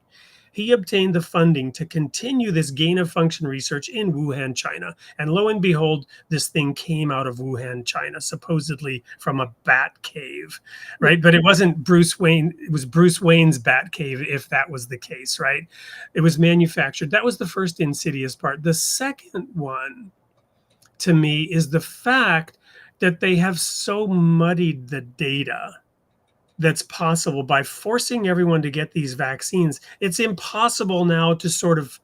He obtained the funding to continue this gain of function research in Wuhan, China. And lo and behold, this thing came out of Wuhan, China, supposedly from a bat cave, right? But it wasn't Bruce Wayne. It was Bruce Wayne's bat cave, if that was the case, right? It was manufactured. That was the first insidious part. The second one, to me, is the fact that they have so muddied the data that's possible by forcing everyone to get these vaccines. It's impossible now to sort of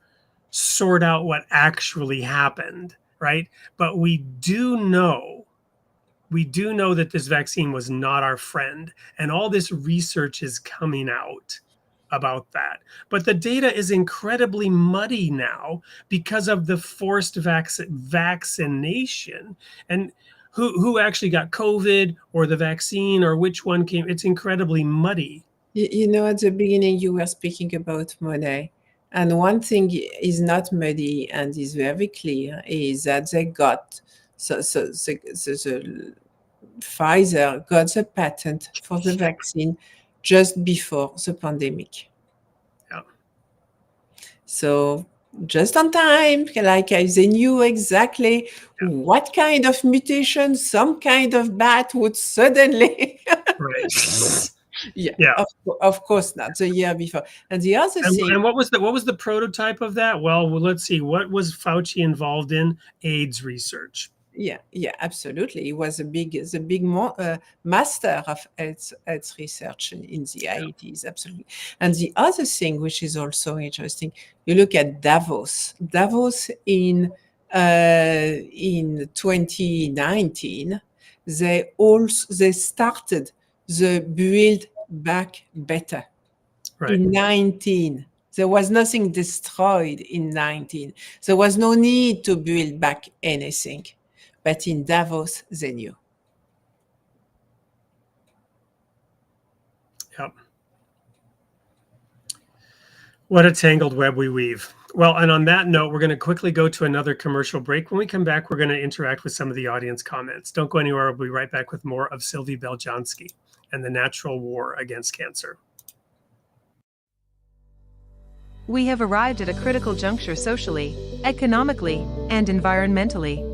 sort out what actually happened, right? But we do know that this vaccine was not our friend, and all this research is coming out about that. But the data is incredibly muddy now because of the forced vaccination, and who actually got COVID or the vaccine or which one came. It's incredibly muddy. You know, at the beginning, you were speaking about money. And one thing is not muddy and is very clear is that they got, the Pfizer got the patent for the vaccine just before the pandemic. Yeah. So just on time, like they knew exactly what kind of mutation some kind of bat would suddenly. Right. Yeah. Of course not. The year before. And the other thing. And what was the prototype of that? Well, let's see. What was Fauci involved in? AIDS research. Yeah, absolutely. He was the big master of health research in the 80s, absolutely. And the other thing, which is also interesting, you look at Davos. Davos in 2019, they started the Build Back Better. Right. In 19. There was nothing destroyed in 19. There was no need to build back anything. But in Davos, they knew. Yep. What a tangled web we weave. Well, and on that note, we're going to quickly go to another commercial break. When we come back, we're going to interact with some of the audience comments. Don't go anywhere. We'll be right back with more of Sylvie Beljanski and the natural war against cancer. We have arrived at a critical juncture socially, economically, and environmentally,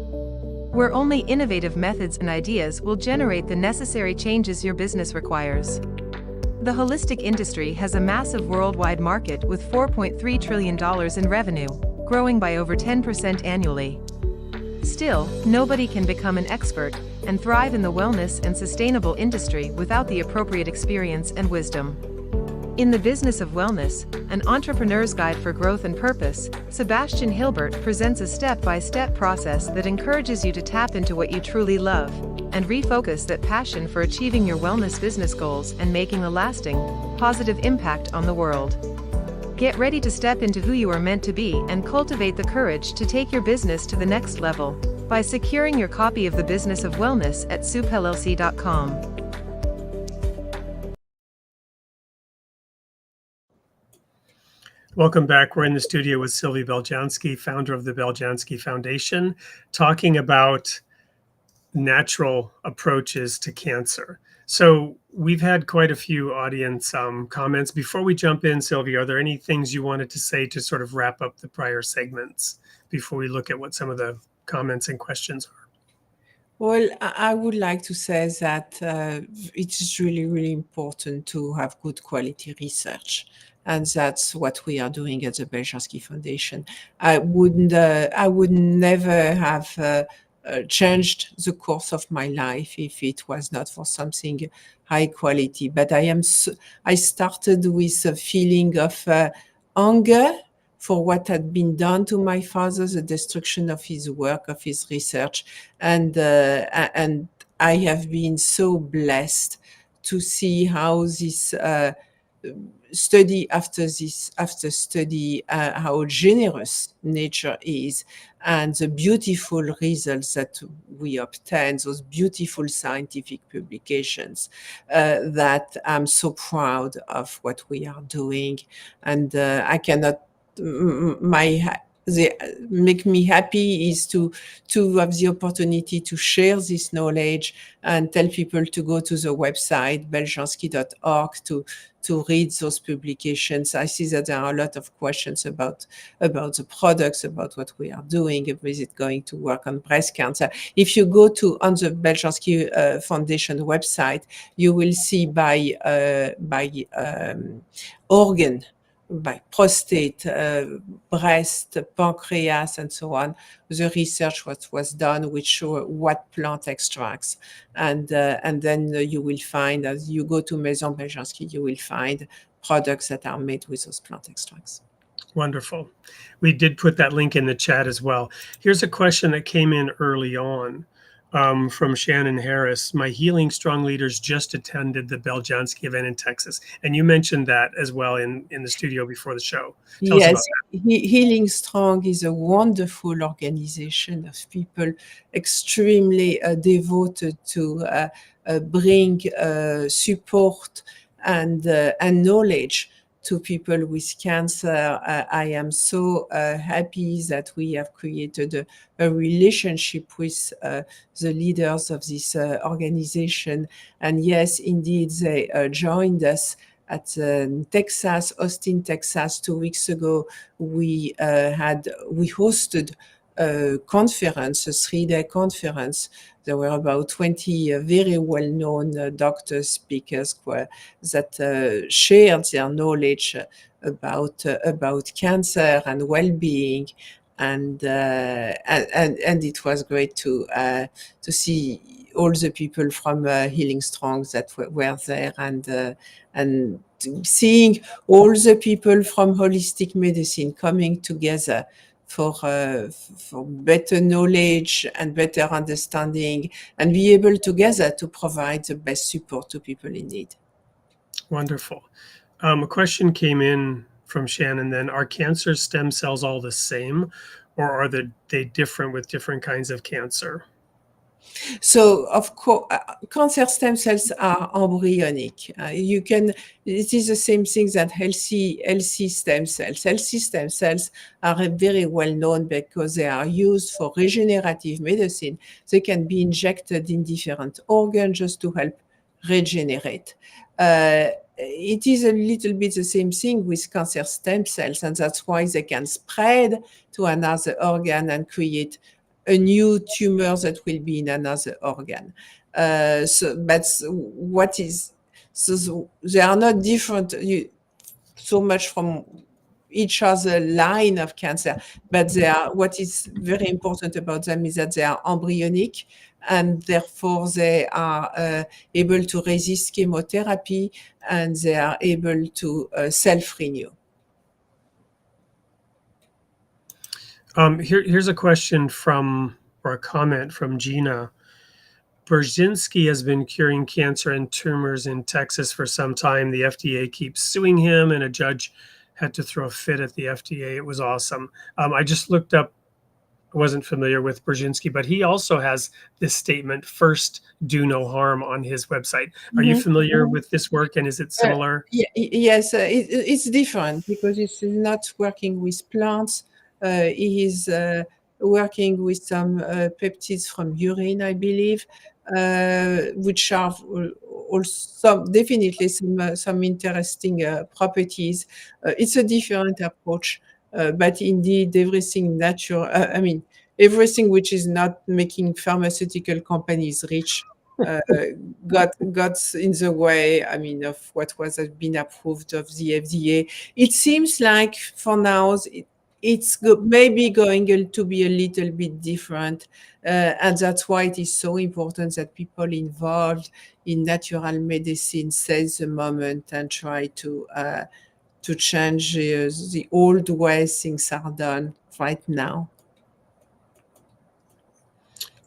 where only innovative methods and ideas will generate the necessary changes your business requires. The holistic industry has a massive worldwide market with $4.3 trillion in revenue, growing by over 10% annually. Still, nobody can become an expert and thrive in the wellness and sustainable industry without the appropriate experience and wisdom. In The Business of Wellness, an entrepreneur's guide for growth and purpose, Sebastian Hilbert presents a step-by-step process that encourages you to tap into what you truly love and refocus that passion for achieving your wellness business goals and making a lasting, positive impact on the world. Get ready to step into who you are meant to be and cultivate the courage to take your business to the next level by securing your copy of The Business of Wellness at soupllc.com. Welcome back. We're in the studio with Sylvie Beljanski, founder of the Beljanski Foundation, talking about natural approaches to cancer. So we've had quite a few audience comments. Before we jump in, Sylvie, are there any things you wanted to say to sort of wrap up the prior segments before we look at what some of the comments and questions are? Well, I would like to say that it is really, really important to have good quality research. And that's what we are doing at the Beljanski Foundation. I would never have changed the course of my life if it was not for something high quality. But I started with a feeling of anger for what had been done to my father, the destruction of his work, of his research, and I have been so blessed to see how this study after study how generous nature is and the beautiful results that we obtain, those beautiful scientific publications, that I'm so proud of what we are doing. And I cannot, they make me happy is to have the opportunity to share this knowledge and tell people to go to the website beljanski.org to read those publications. I see that there are a lot of questions about the products, about what we are doing, is it going to work on breast cancer. If you go on the Beljanski Foundation website, you will see by organ, by prostate, breast, pancreas, and so on, the research what was done, which show what plant extracts, and then you will find, as you go to Maison Beljanski, you will find products that are made with those plant extracts. Wonderful. We did put that link in the chat as well. Here's a question that came in early on from Shannon Harris. My Healing Strong leaders just attended the Beljanski event in Texas. And you mentioned that as well in the studio before the show. Tell us about that. Healing Strong is a wonderful organization of people extremely devoted to bring support and knowledge to people with cancer. I am so happy that we have created a relationship with the leaders of this organization. And yes, indeed, they joined us at Texas, Austin, Texas, 2 weeks ago. We hosted a conference, a 3-day conference. There were about 20 very well-known doctors, speakers that shared their knowledge about cancer and well-being, and it was great to see all the people from Healing Strong that were there, and seeing all the people from holistic medicine coming together for better knowledge and better understanding, and be able together to provide the best support to people in need. Wonderful. A question came in from Shannon then. Are cancer stem cells all the same, or are they different with different kinds of cancer? So, of course, cancer stem cells are embryonic. It is the same thing that healthy stem cells. Healthy stem cells are very well known because they are used for regenerative medicine. They can be injected in different organs just to help regenerate. It is a little bit the same thing with cancer stem cells, and that's why they can spread to another organ and create a new tumor that will be in another organ. So they are not different so much from each other line of cancer, but what is very important about them is that they are embryonic, and therefore they are able to resist chemotherapy, and they are able to self-renew. Here's a question or a comment from Gina. Beljanski has been curing cancer and tumors in Texas for some time. The FDA keeps suing him, and a judge had to throw a fit at the FDA. It was awesome. I just looked up, I wasn't familiar with Beljanski, but he also has this statement, first, do no harm, on his website. Are you familiar with this work, and is it similar? Yes, it's different because it's not working with plants. He is working with some peptides from urine, I believe, which are also definitely some interesting properties. It's a different approach, but indeed everything natural. Everything which is not making pharmaceutical companies rich got in the way, of what was been approved of the FDA. It seems like for now it's maybe going to be a little bit different, and that's why it is so important that people involved in natural medicine seize the moment and try to change the old way things are done right now.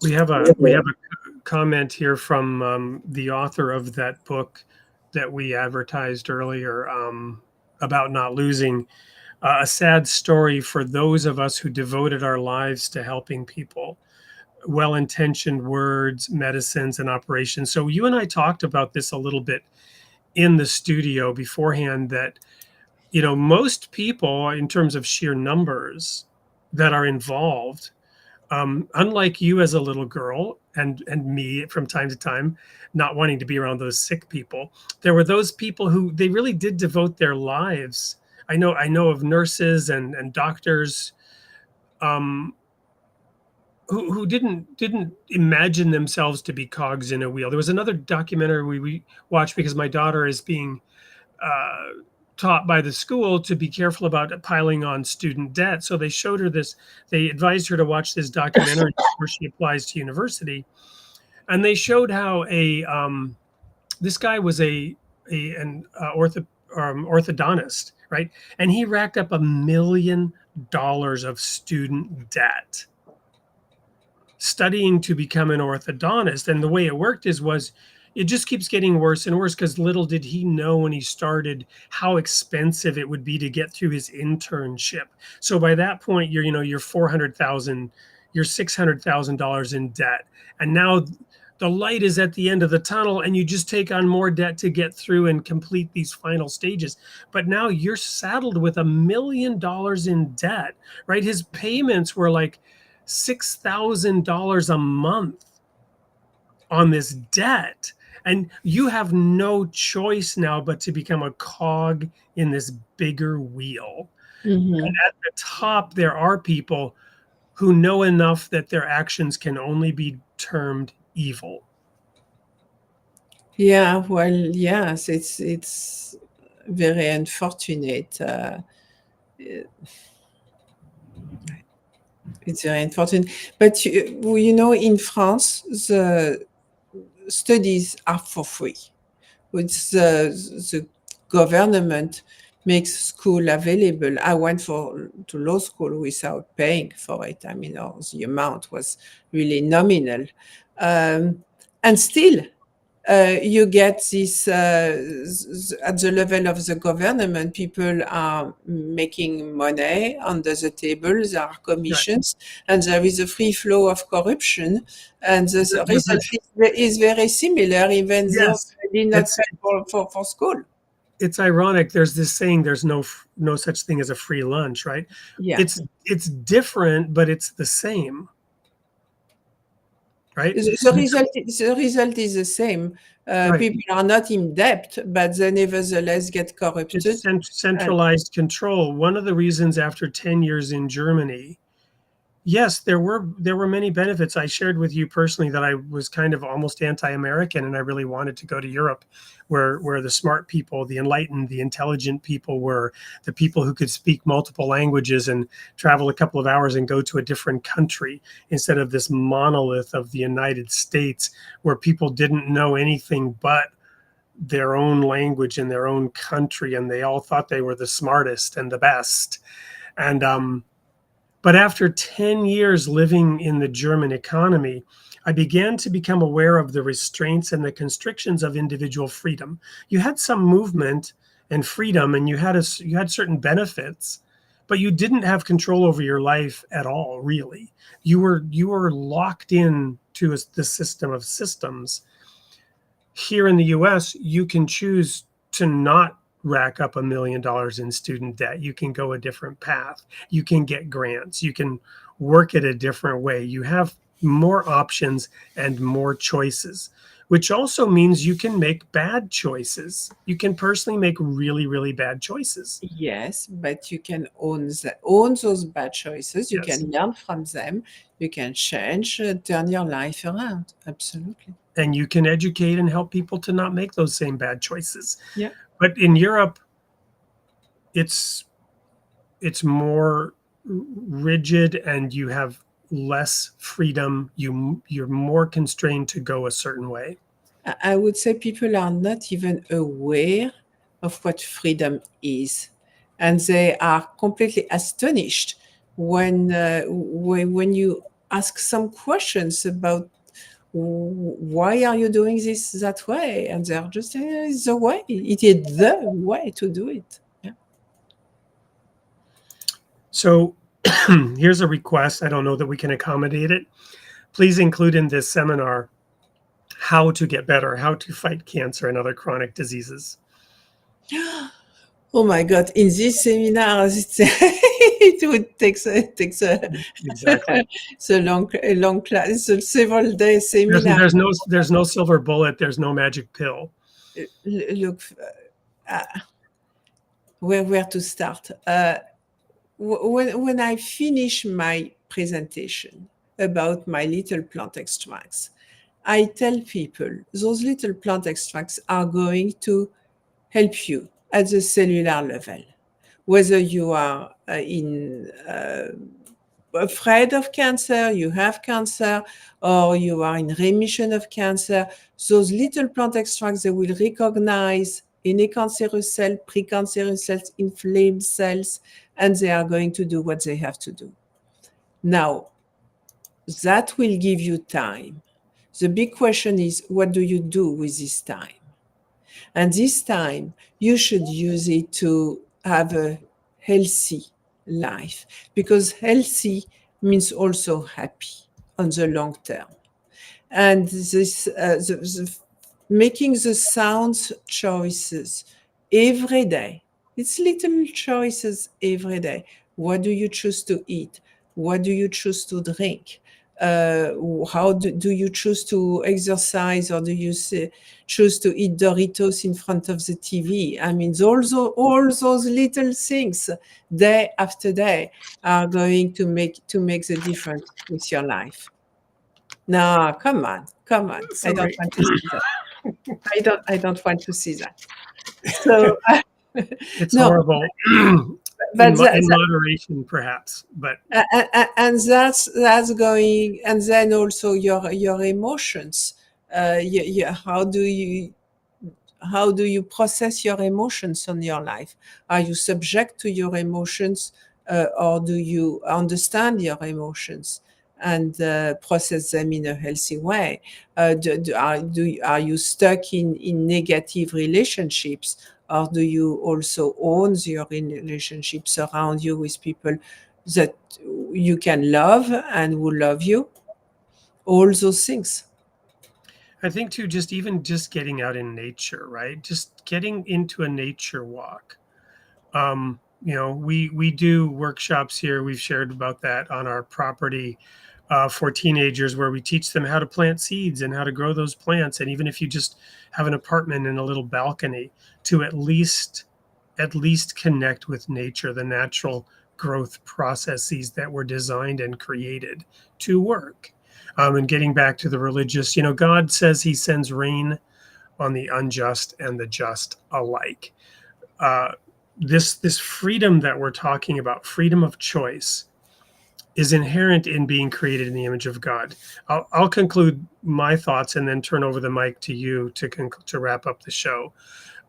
We have a comment here from the author of that book, that we advertised earlier about not losing, a sad story for those of us who devoted our lives to helping people. Well-intentioned words, medicines, and operations. So you and I talked about this a little bit in the studio beforehand, that most people, in terms of sheer numbers that are involved, unlike you as a little girl and me from time to time, not wanting to be around those sick people, there were those people who they really did devote their lives. I know of nurses and doctors, um, who didn't imagine themselves to be cogs in a wheel. There was another documentary we watched because my daughter is being uh, taught by the school to be careful about piling on student debt. So they showed her this. They advised her to watch this documentary before she applies to university, and they showed how this guy was an orthodontist, right? And he racked up $1 million of student debt studying to become an orthodontist. And the way it worked was it just keeps getting worse and worse, because little did he know when he started how expensive it would be to get through his internship. So by that point, you're 400,000, you're $600,000 in debt. And now the light is at the end of the tunnel, and you just take on more debt to get through and complete these final stages. But now you're saddled with $1 million in debt, right? His payments were like $6,000 a month on this debt. And you have no choice now but to become a cog in this bigger wheel. Mhm. And at the top, there are people who know enough that their actions can only be termed evil. Yeah, well, yes, it's very unfortunate. It's very unfortunate. But in France, the studies are for free. Which the government makes school available. I went to law school without paying for it. I mean, the amount was really nominal. And still, you get this at the level of the government, people are making money under the table, there are commissions, and there is a free flow of corruption, and the result is very similar, even though Yes, they did not it's pay for school. it's ironic. There's this saying, there's no such thing as a free lunch, right? Yeah. It's different, but it's the same, right? The result is the same. Right. People are not in debt, but they nevertheless get corrupted. It's centralized control. One of the reasons after 10 years in Germany, yes, there were many benefits. I shared with you personally that I was kind of almost anti-American, and I really wanted to go to Europe, where the smart people, the enlightened, the intelligent people were, the people who could speak multiple languages and travel a couple of hours and go to a different country, instead of this monolith of the United States where people didn't know anything but their own language in their own country, and they all thought they were the smartest and the best. And but after 10 years living in the German economy, I began to become aware of the restraints and the constrictions of individual freedom. You had some movement and freedom, and you had certain benefits, but you didn't have control over your life at all, really. You were locked in to the system of systems. Here in the US, you can choose to not rack up $1 million in student debt. You can go a different path. You can get grants. You can work it a different way. You have more options and more choices, which also means you can make bad choices. You can personally make really, really bad choices. Yes, but you can own those bad choices. You Yes. can learn from them. You can change, turn your life around. Absolutely. And you can educate and help people to not make those same bad choices. Yeah. But in Europe, it's more rigid, and you have less freedom. You're more constrained to go a certain way. I would say people are not even aware of what freedom is, and they are completely astonished when you ask some questions about why are you doing this that way? And they're just saying, it's the way. It is the way to do it. Yeah. So here's a request. I don't know that we can accommodate it. Please include in this seminar how to get better, how to fight cancer and other chronic diseases. Oh my God! In this seminar, it would take Exactly. it's a long class. It's a several day seminar. There's no silver bullet. There's no magic pill. Look, where to start? When I finish my presentation about my little plant extracts, I tell people those little plant extracts are going to help you at the cellular level, whether you are afraid of cancer, you have cancer, or you are in remission of cancer. Those little plant extracts, they will recognize any cancerous cell, precancerous cells, inflamed cells, and they are going to do what they have to do. Now, that will give you time. The big question is, what do you do with this time? And this time, you should use it to have a healthy life, because healthy means also happy on the long term. And this making the sound choices every day. It's little choices every day. What do you choose to eat? What do you choose to drink? How do you choose to exercise, or do you choose to eat Doritos in front of the TV? I mean, all those little things, day after day, are going to make the difference with your life. No, come on. Sorry. I don't want to see that. I don't want to see that. So It's no, horrible. but in moderation, perhaps, but and that's going, and then also your emotions. How do you process your emotions on your life? Are you subject to your emotions, or do you understand your emotions and process them in a healthy way? Are you stuck in negative relationships, or do you also own your relationships around you with people that you can love and who love you? All those things. I think too, just getting out in nature, right? Just getting into a nature walk. We do workshops here. We've shared about that on our property for teenagers, where we teach them how to plant seeds and how to grow those plants. And even if you just have an apartment and a little balcony, to at least connect with nature, the natural growth processes that were designed and created to work. And getting back to the religious, God says he sends rain on the unjust and the just alike. This freedom that we're talking about, freedom of choice, is inherent in being created in the image of God. I'll conclude my thoughts and then turn over the mic to you to wrap up the show.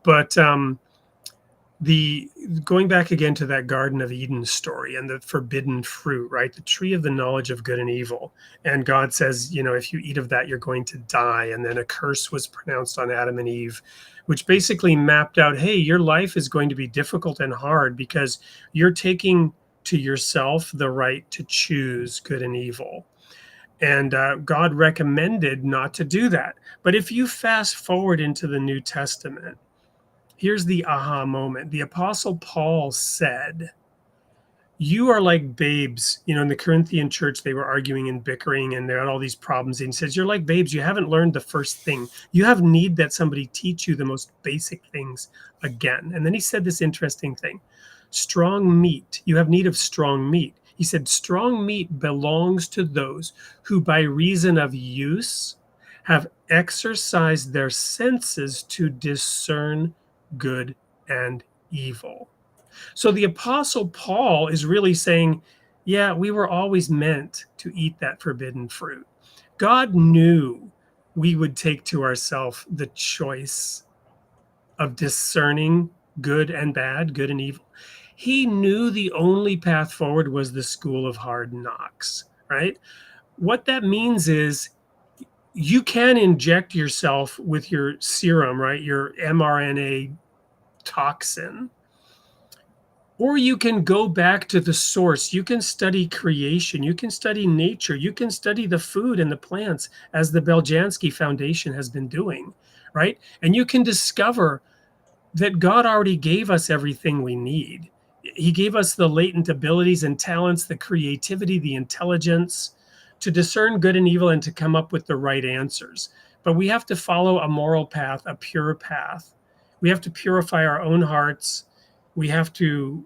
But going back again to that Garden of Eden story and the forbidden fruit, right? The tree of the knowledge of good and evil. And God says, if you eat of that, you're going to die. And then a curse was pronounced on Adam and Eve, which basically mapped out, hey, your life is going to be difficult and hard because you're taking to yourself the right to choose good and evil. And God recommended not to do that. But if you fast forward into the New Testament, here's the aha moment. The Apostle Paul said, you are like babes. In the Corinthian church, they were arguing and bickering and they had all these problems. And he says, you're like babes. You haven't learned the first thing. You have need that somebody teach you the most basic things again. And then he said this interesting thing. Strong meat. You have need of strong meat. He said, strong meat belongs to those who by reason of use have exercised their senses to discern good and evil. So the Apostle Paul is really saying, yeah, we were always meant to eat that forbidden fruit. God knew we would take to ourselves the choice of discerning good and bad, good and evil. He knew the only path forward was the school of hard knocks, right? What that means is you can inject yourself with your serum, right? Your mRNA toxin. Or you can go back to the source. You can study creation. You can study nature. You can study the food and the plants, as the Beljanski Foundation has been doing, right? And you can discover that God already gave us everything we need. He gave us the latent abilities and talents, the creativity, the intelligence to discern good and evil and to come up with the right answers. But we have to follow a moral path, a pure path. We have to purify our own hearts. We have to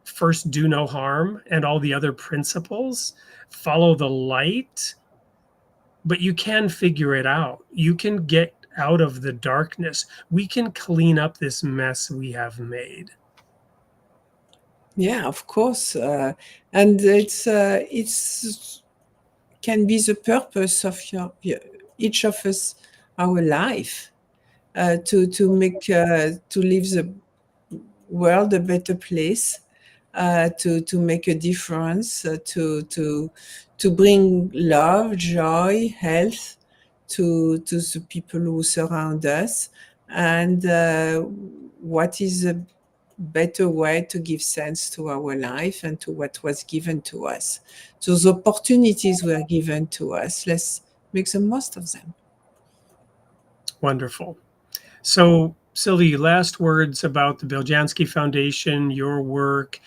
first do no harm and all the other principles, follow the light, but you can figure it out. You can get out of the darkness. We can clean up this mess we have made. Yeah, of course, and it's can be the purpose of each of us, our life, to make to leave the world a better place, to make a difference, to bring love, joy, health to the people who surround us, and what is a better way to give sense to our life and to what was given to us. So the opportunities were given to us. Let's make the most of them. Wonderful. So, Sylvie, last words about the Beljanski Foundation, your work.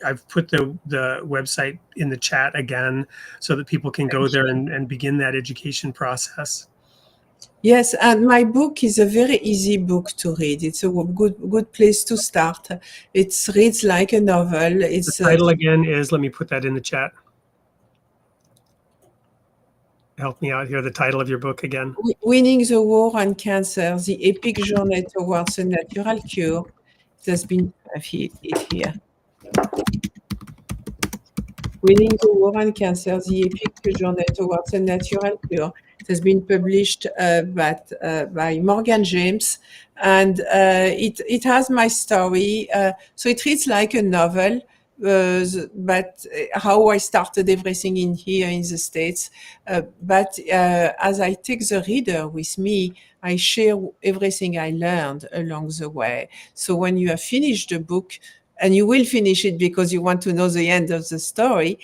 I've put the website in the chat again so that people can go there and begin that education process. Yes, and my book is a very easy book to read. It's a good place to start. It reads like a novel. It's the title again is, let me put that in the chat. Help me out here. The title of your book again. Winning the War on Cancer, the Epic Journey Towards a Natural Cure. It has been, I have it here. Winning the War on Cancer, the Epic Journey Towards a Natural Cure. It has been published by Morgan James, and it has my story. So it reads like a novel, but how I started everything in here in the States. But as I take the reader with me, I share everything I learned along the way. So when you have finished the book, and you will finish it because you want to know the end of the story,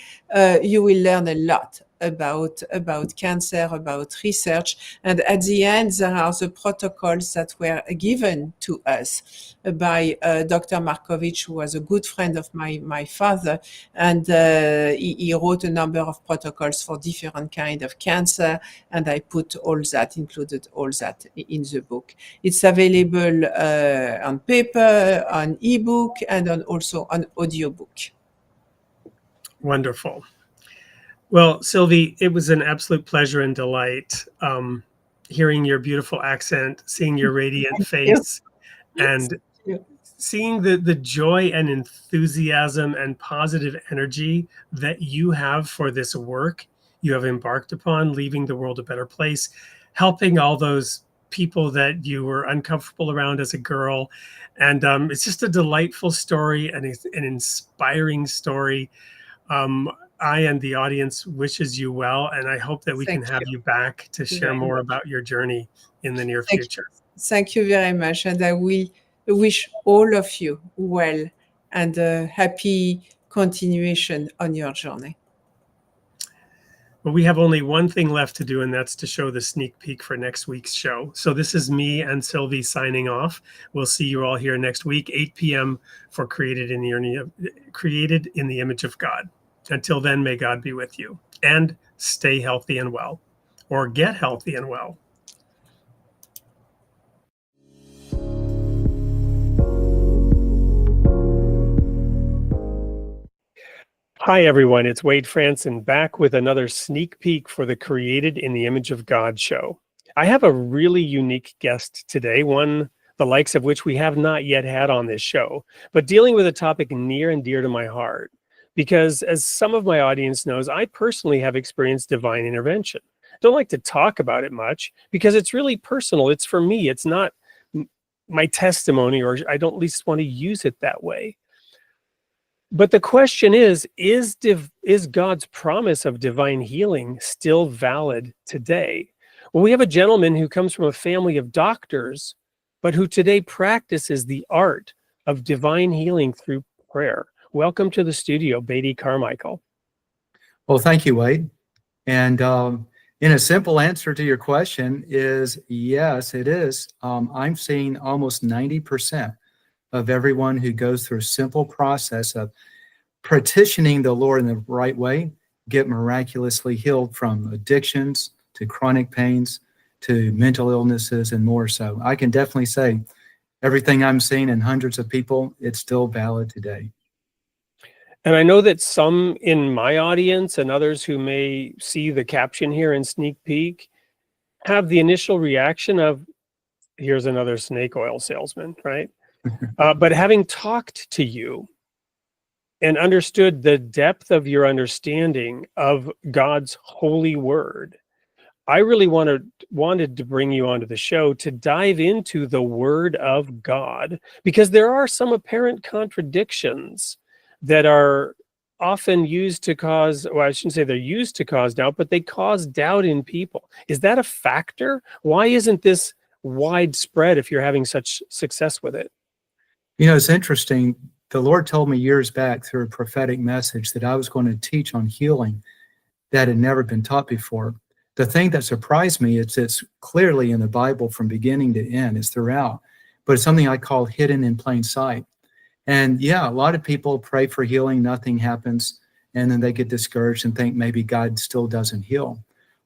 you will learn a lot about cancer, about research. And at the end, there are the protocols that were given to us by Dr. Markovich, who was a good friend of my father. And he wrote a number of protocols for different kind of cancer. And I put included all that in the book. It's available on paper, on ebook, and also on audiobook. Wonderful. Well, Sylvie, it was an absolute pleasure and delight hearing your beautiful accent, seeing your radiant face, and seeing the joy and enthusiasm and positive energy that you have for this work you have embarked upon, leaving the world a better place, helping all those people that you were uncomfortable around as a girl. And it's just a delightful story and an inspiring story. I and the audience wishes you well, and I hope that we can have you back to share more about your journey in the near future. Thank you very much, and I will wish all of you well and a happy continuation on your journey. Well, we have only one thing left to do, and that's to show the sneak peek for next week's show. So this is me and Sylvie signing off. We'll see you all here next week, 8 p.m. for Created in the Image of God. Until then, may God be with you, and stay healthy and well, or get healthy and well. Hi, everyone. It's Wade Franson back with another sneak peek for the Created in the Image of God show. I have a really unique guest today, one the likes of which we have not yet had on this show, but dealing with a topic near and dear to my heart. Because as some of my audience knows, I personally have experienced divine intervention. Don't like to talk about it much because it's really personal. It's for me. It's not my testimony, or I don't at least want to use it that way. But the question is God's promise of divine healing still valid today? Well, we have a gentleman who comes from a family of doctors, but who today practices the art of divine healing through prayer. Welcome to the studio, Beatty Carmichael. Well, thank you, Wade. And in a simple answer to your question is yes, it is. I'm seeing almost 90% of everyone who goes through a simple process of petitioning the Lord in the right way get miraculously healed from addictions to chronic pains to mental illnesses and more. So I can definitely say everything I'm seeing in hundreds of people, it's still valid today. And I know that some in my audience and others who may see the caption here in Sneak Peek have the initial reaction of, here's another snake oil salesman, right? But having talked to you and understood the depth of your understanding of God's holy word, I really wanted to bring you onto the show to dive into the word of God, because there are some apparent contradictions that are often used to cause, well, I shouldn't say they're used to cause doubt, but they cause doubt in people. Is that a factor? Why isn't this widespread if you're having such success with it? You know, it's interesting. The Lord told me years back through a prophetic message that I was going to teach on healing that had never been taught before. The thing that surprised me is it's clearly in the Bible from beginning to end. It's throughout, but it's something I call hidden in plain sight. And yeah, a lot of people pray for healing, nothing happens, and then they get discouraged and think maybe God still doesn't heal.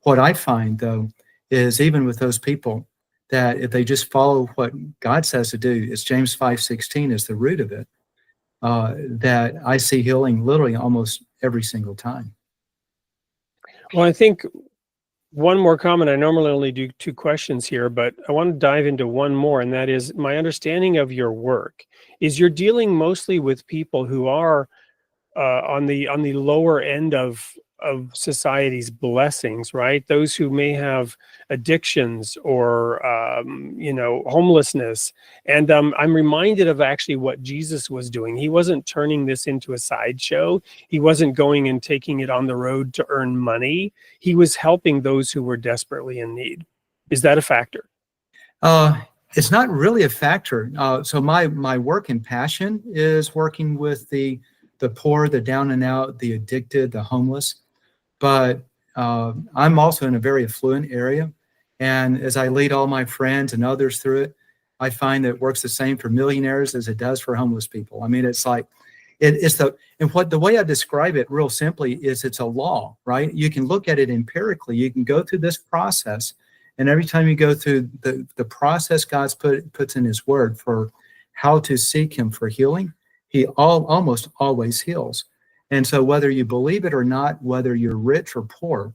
What I find, though, is even with those people, that if they just follow what God says to do, it's James 5:16 is the root of it, that I see healing literally almost every single time. Well, I think one more comment. I normally only do 2 questions here, but I want to dive into one more, and that is my understanding of your work is you're dealing mostly with people who are on the lower end of society's blessings, right? Those who may have addictions or homelessness. And I'm reminded of actually what Jesus was doing. He wasn't turning this into a sideshow. He wasn't going and taking it on the road to earn money. He was helping those who were desperately in need. Is that a factor? It's not really a factor. So my work and passion is working with the poor, the down and out, the addicted, the homeless. But I'm also in a very affluent area. And as I lead all my friends and others through it, I find that it works the same for millionaires as it does for homeless people. I mean, it's like, the way I describe it real simply is it's a law, right? You can look at it empirically. You can go through this process. And every time you go through the process God's puts in his word for how to seek him for healing, he almost always heals. And so whether you believe it or not, whether you're rich or poor,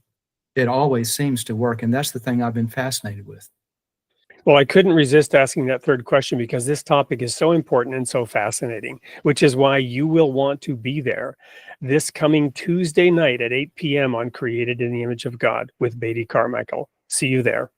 it always seems to work. And that's the thing I've been fascinated with. Well, I couldn't resist asking that third question because this topic is so important and so fascinating, which is why you will want to be there this coming Tuesday night at 8 p.m. on Created in the Image of God with Beatty Carmichael. See you there.